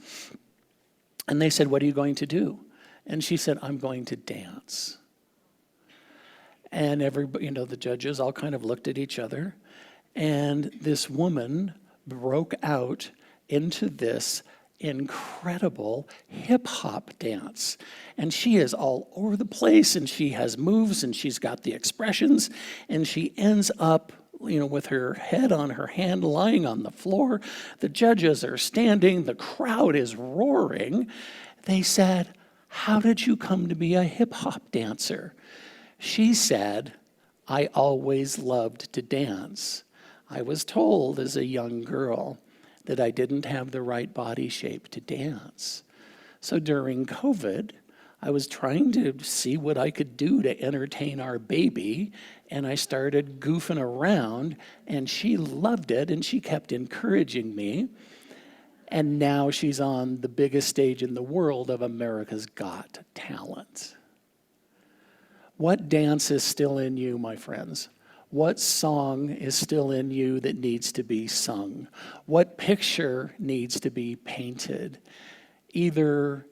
And they said, what are you going to do? And she said, I'm going to dance. And everybody, the judges all kind of looked at each other. And this woman broke out into this incredible hip-hop dance. And she is all over the place, and she has moves, and she's got the expressions, and she ends up, with her head on her hand lying on the floor. The judges are standing, the crowd is roaring. They said, how did you come to be a hip-hop dancer? She said, I always loved to dance. I was told as a young girl that I didn't have the right body shape to dance. So during COVID, I was trying to see what I could do to entertain our baby, and I started goofing around, and she loved it, and she kept encouraging me. And now she's on the biggest stage in the world of America's Got Talent. What dance is still in you, my friends? What song is still in you that needs to be sung? What picture needs to be painted, either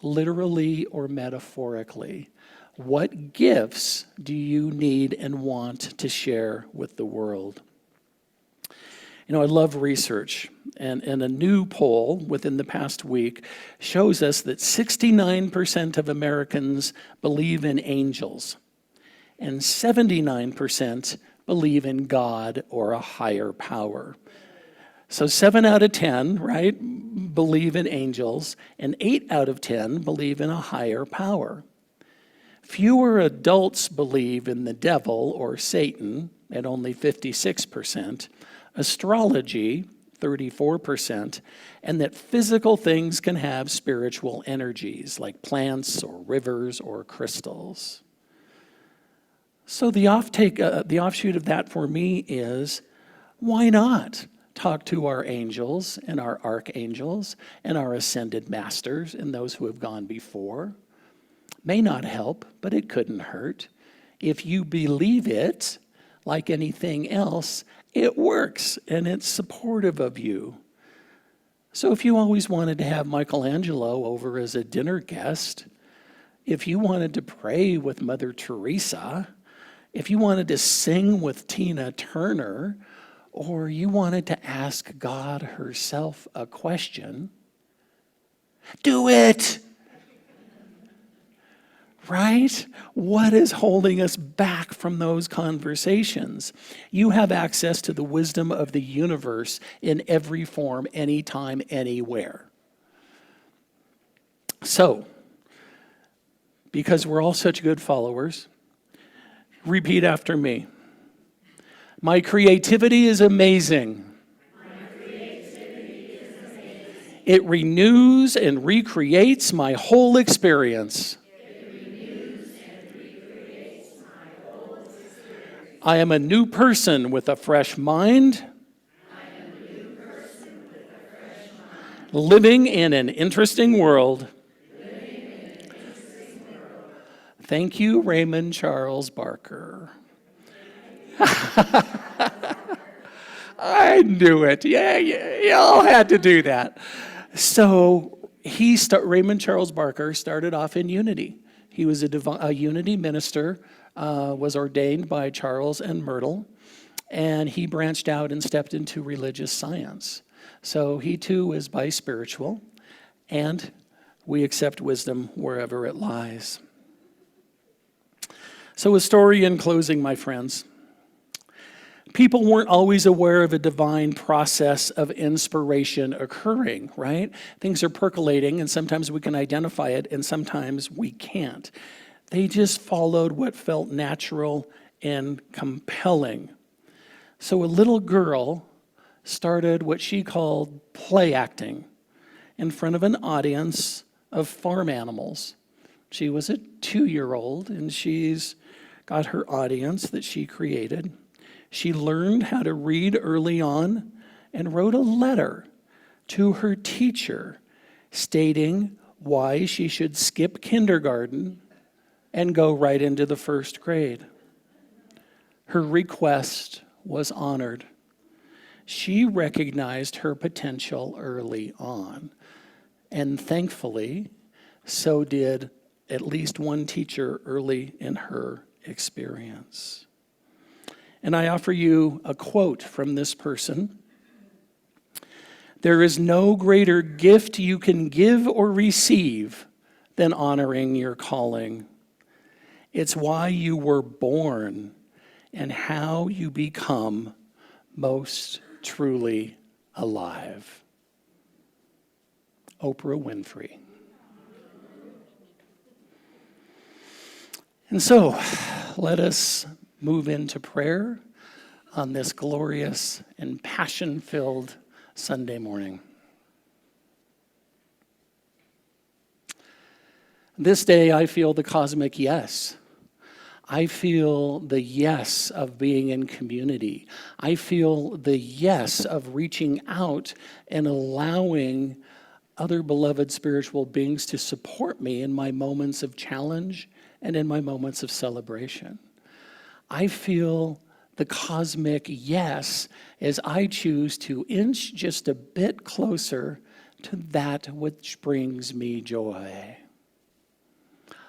literally or metaphorically? What gifts do you need and want to share with the world? I love research, and a new poll within the past week shows us that 69% of Americans believe in angels, and 79% believe in God or a higher power. So 7 out of 10, right, believe in angels, and 8 out of 10 believe in a higher power. Fewer adults believe in the devil or Satan, at only 56%, astrology, 34%, and that physical things can have spiritual energies like plants or rivers or crystals. So the offshoot of that for me is, why not talk to our angels and our archangels and our ascended masters and those who have gone before? May not help, but it couldn't hurt. If you believe it, like anything else, it works and it's supportive of you. So if you always wanted to have Michelangelo over as a dinner guest, if you wanted to pray with Mother Teresa, if you wanted to sing with Tina Turner, or you wanted to ask God herself a question, Do it. Right? What is holding us back from those conversations? You have access to the wisdom of the universe in every form, anytime, anywhere. So, because we're all such good followers, repeat after me. My creativity is amazing. It renews and recreates my whole experience. I am a new person with a fresh mind. Living in an interesting world. Thank you, Raymond Charles Barker. I knew it. Yeah, y'all had to do that. So Raymond Charles Barker started off in Unity. He was a Unity minister, was ordained by Charles and Myrtle, and he branched out and stepped into religious science. So he too is bi-spiritual, and we accept wisdom wherever it lies. So a story in closing, my friends. People weren't always aware of a divine process of inspiration occurring, right? Things are percolating, and sometimes we can identify it, and sometimes we can't. They just followed what felt natural and compelling. So a little girl started what she called play acting in front of an audience of farm animals. She was a 2-year-old, and she's got her audience that she created. She learned how to read early on and wrote a letter to her teacher stating why she should skip kindergarten and go right into the first grade. Her request was honored. She recognized her potential early on, and thankfully, so did at least one teacher early in her experience. And I offer you a quote from this person. There is no greater gift you can give or receive than honoring your calling. It's why you were born and how you become most truly alive. Oprah Winfrey. And so, let us move into prayer on this glorious and passion-filled Sunday morning. This day, I feel the cosmic yes. I feel the yes of being in community. I feel the yes of reaching out and allowing other beloved spiritual beings to support me in my moments of challenge and in my moments of celebration. I feel the cosmic yes as I choose to inch just a bit closer to that which brings me joy.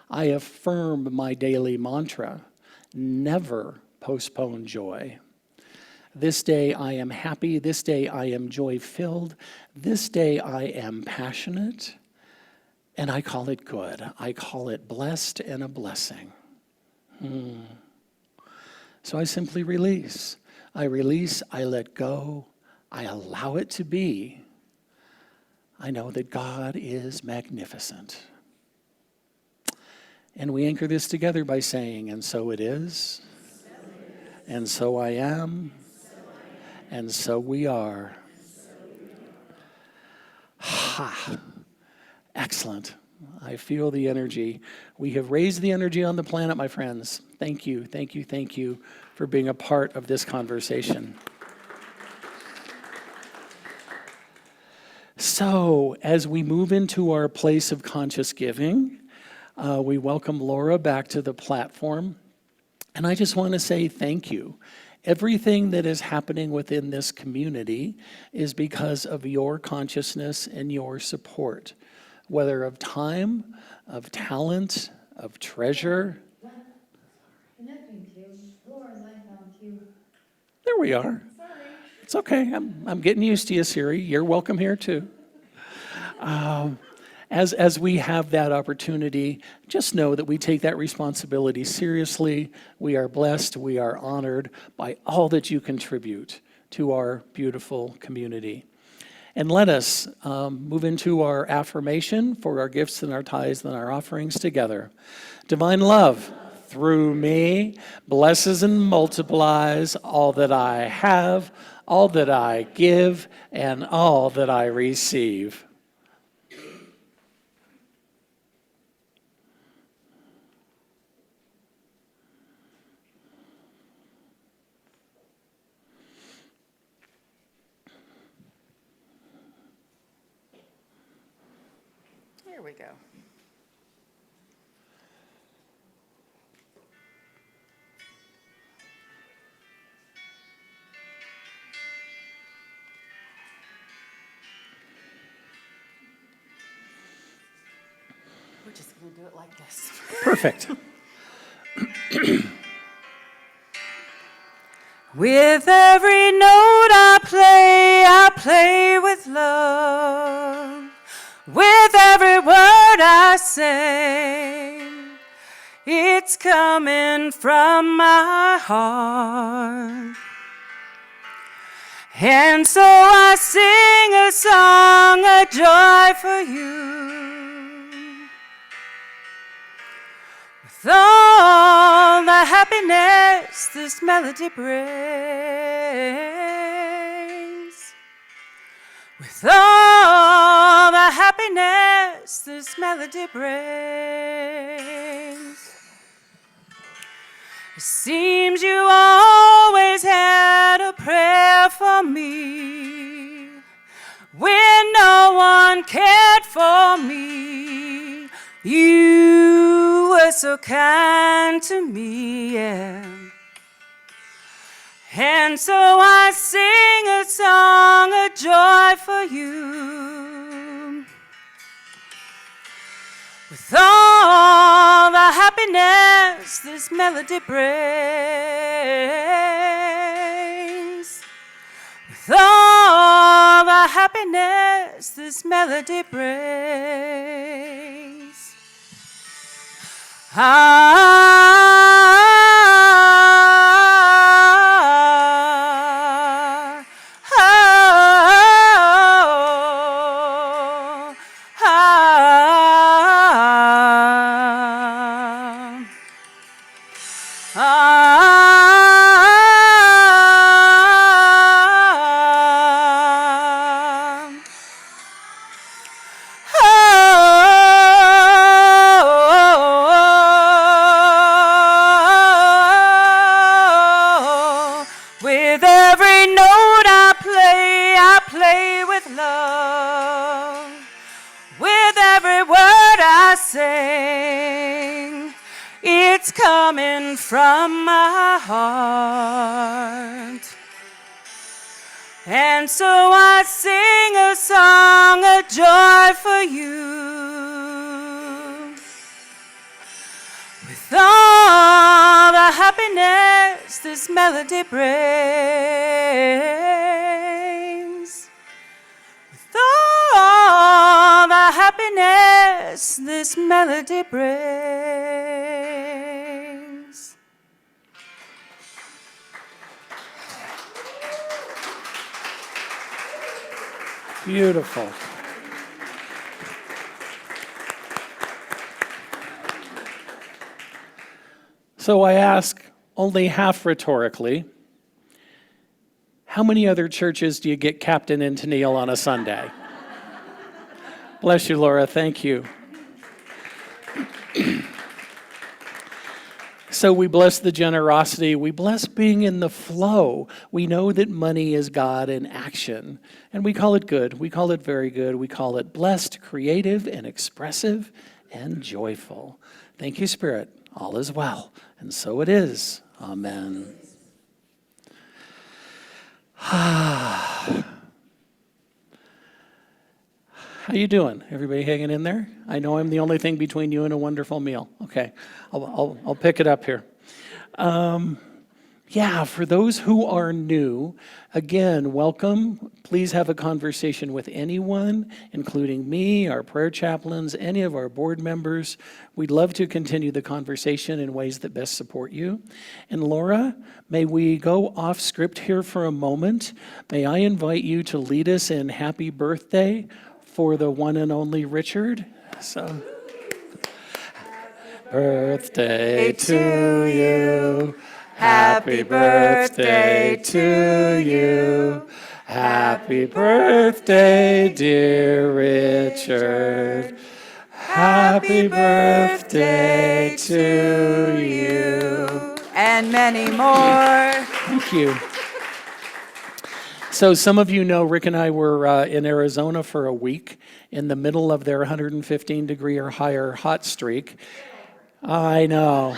I affirm my daily mantra, never postpone joy. This day I am happy, this day I am joy-filled, this day I am passionate, and I call it good. I call it blessed and a blessing. So I simply release. I release, I let go, I allow it to be. I know that God is magnificent. And we anchor this together by saying, and so it is, and so I am, and so we are. Ha! Excellent. I feel the energy. We have raised the energy on the planet, my friends. Thank you, thank you, thank you for being a part of this conversation. So, as we move into our place of conscious giving, we welcome Laura back to the platform. And I just want to say thank you. Everything that is happening within this community is because of your consciousness and your support, whether of time, of talent, of treasure. Connecting to Laura's, I found you. There we are. Sorry. It's okay. I'm getting used to you, Siri. You're welcome here too. as we have that opportunity, just know that we take that responsibility seriously. We are blessed, we are honored by all that you contribute to our beautiful community. And let us move into our affirmation for our gifts and our tithes and our offerings together. Divine love, through me, blesses and multiplies all that I have, all that I give, and all that I receive. Here we go. We're just going to do it like this. Perfect. With every note I play with love. With every word I sing, it's coming from my heart. And so I sing a song of joy for you. With all the happiness this melody brings. With all the happiness this melody brings. It seems you always had a prayer for me when no one cared for me. You were so kind to me, yeah. And so I sing a song of joy for you. With all the happiness this melody brings. With all the happiness this melody brings. With every note I play with love. With every word I sing, it's coming from my heart. And so I sing a song of joy for you. With all the happiness this melody brings. With all the happiness this melody brings. Beautiful. So I ask, only half rhetorically, how many other churches do you get captain in to kneel on a Sunday? Bless you, Laura. Thank you. So we bless the generosity. We bless being in the flow. We know that money is God in action. And we call it good. We call it very good. We call it blessed, creative, and expressive, and joyful. Thank you, Spirit. All is well. And so it is. Amen. How you doing? Everybody hanging in there? I know I'm the only thing between you and a wonderful meal. Okay, I'll pick it up here. Yeah, for those who are new, again, welcome. Please have a conversation with anyone, including me, our prayer chaplains, any of our board members. We'd love to continue the conversation in ways that best support you. And Laura, may we go off script here for a moment? May I invite you to lead us in happy birthday for the one and only Richard? So, birthday to you. Happy birthday to you. Happy birthday, dear Richard. Happy birthday to you. And many more. Thank you. So some of you know Rick and I were in Arizona for a week in the middle of their 115 degree or higher hot streak. I know.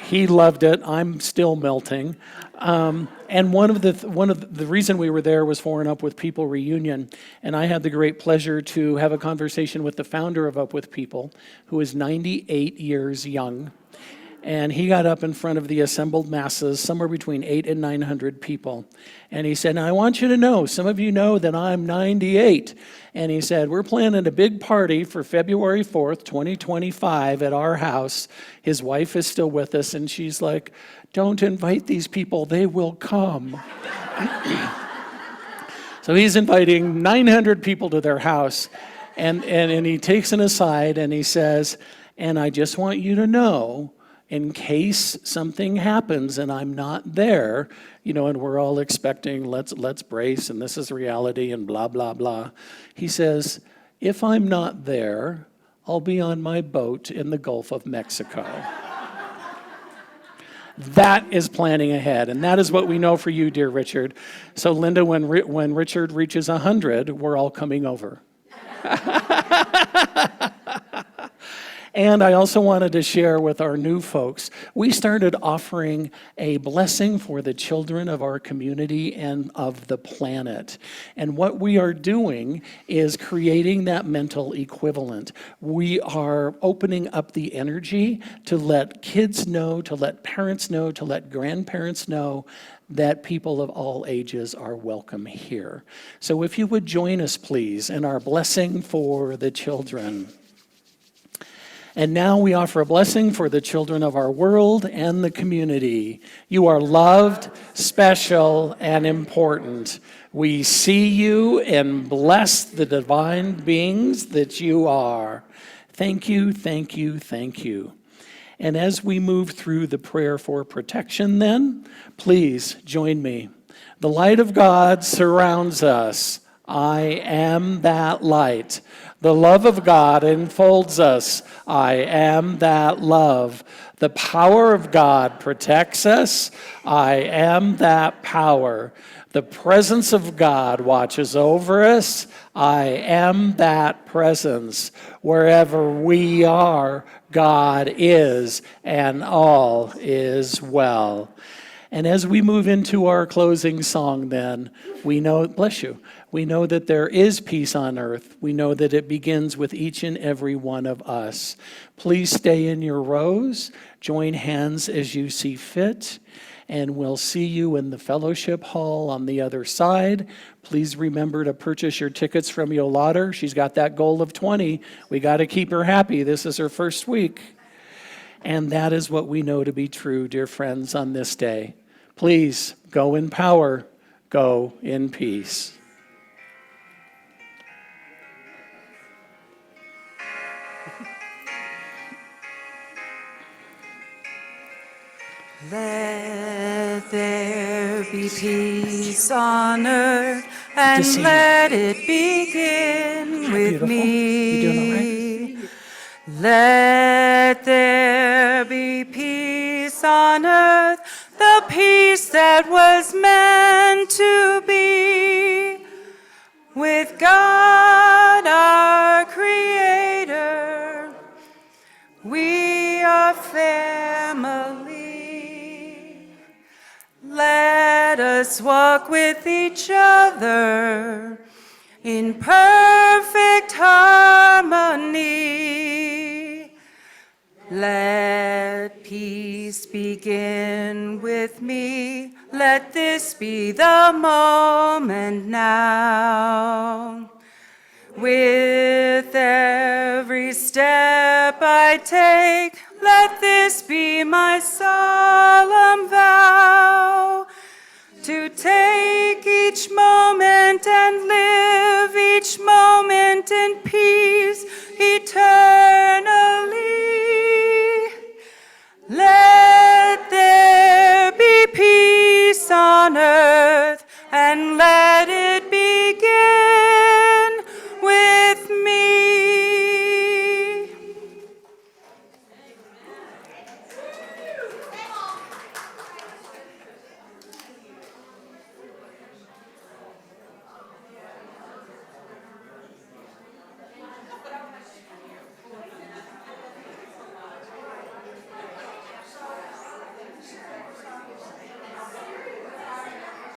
He loved it. I'm still melting. And one of the reason we were there was for an Up With People reunion, and I had the great pleasure to have a conversation with the founder of Up With People, who is 98 years young. And he got up in front of the assembled masses, somewhere between 800 and 900 people. And he said, now I want you to know, some of you know that I'm 98. And he said, we're planning a big party for February 4th, 2025 at our house. His wife is still with us, and she's like, don't invite these people, they will come. So he's inviting 900 people to their house. And he takes an aside and he says, and I just want you to know, in case something happens and I'm not there, and we're all expecting, let's brace, and this is reality, and blah, blah, blah. He says, if I'm not there, I'll be on my boat in the Gulf of Mexico. That is planning ahead, and that is what we know for you, dear Richard. So Linda, when Richard reaches 100, we're all coming over. And I also wanted to share with our new folks, we started offering a blessing for the children of our community and of the planet. And what we are doing is creating that mental equivalent. We are opening up the energy to let kids know, to let parents know, to let grandparents know that people of all ages are welcome here. So if you would join us, please, in our blessing for the children. And now we offer a blessing for the children of our world and the community. You are loved, special, and important. We see you and bless the divine beings that you are. Thank you, thank you, thank you. And as we move through the prayer for protection then, please join me. The light of God surrounds us. I am that light. The love of God enfolds us. I am that love. The power of God protects us. I am that power. The presence of God watches over us. I am that presence. Wherever we are, God is, and all is well. And as we move into our closing song then, we know, bless you, we know that there is peace on earth. We know that it begins with each and every one of us. Please stay in your rows, join hands as you see fit, and we'll see you in the fellowship hall on the other side. Please remember to purchase your tickets from Yolanda. She's got that goal of 20. We got to keep her happy. This is her first week. And that is what we know to be true, dear friends, on this day. Please go in power, go in peace. Let there be peace on earth, and see you. let it begin with Beautiful. You doing all me. Let there be peace on earth, the peace that was meant to be. With God our Creator, we are family. Let us walk with each other in perfect harmony. Let Let peace begin with me. Let this be the moment now. With every step I take, let this be my solemn vow. To take each moment and live each moment in peace eternally. Let there be peace on earth, and let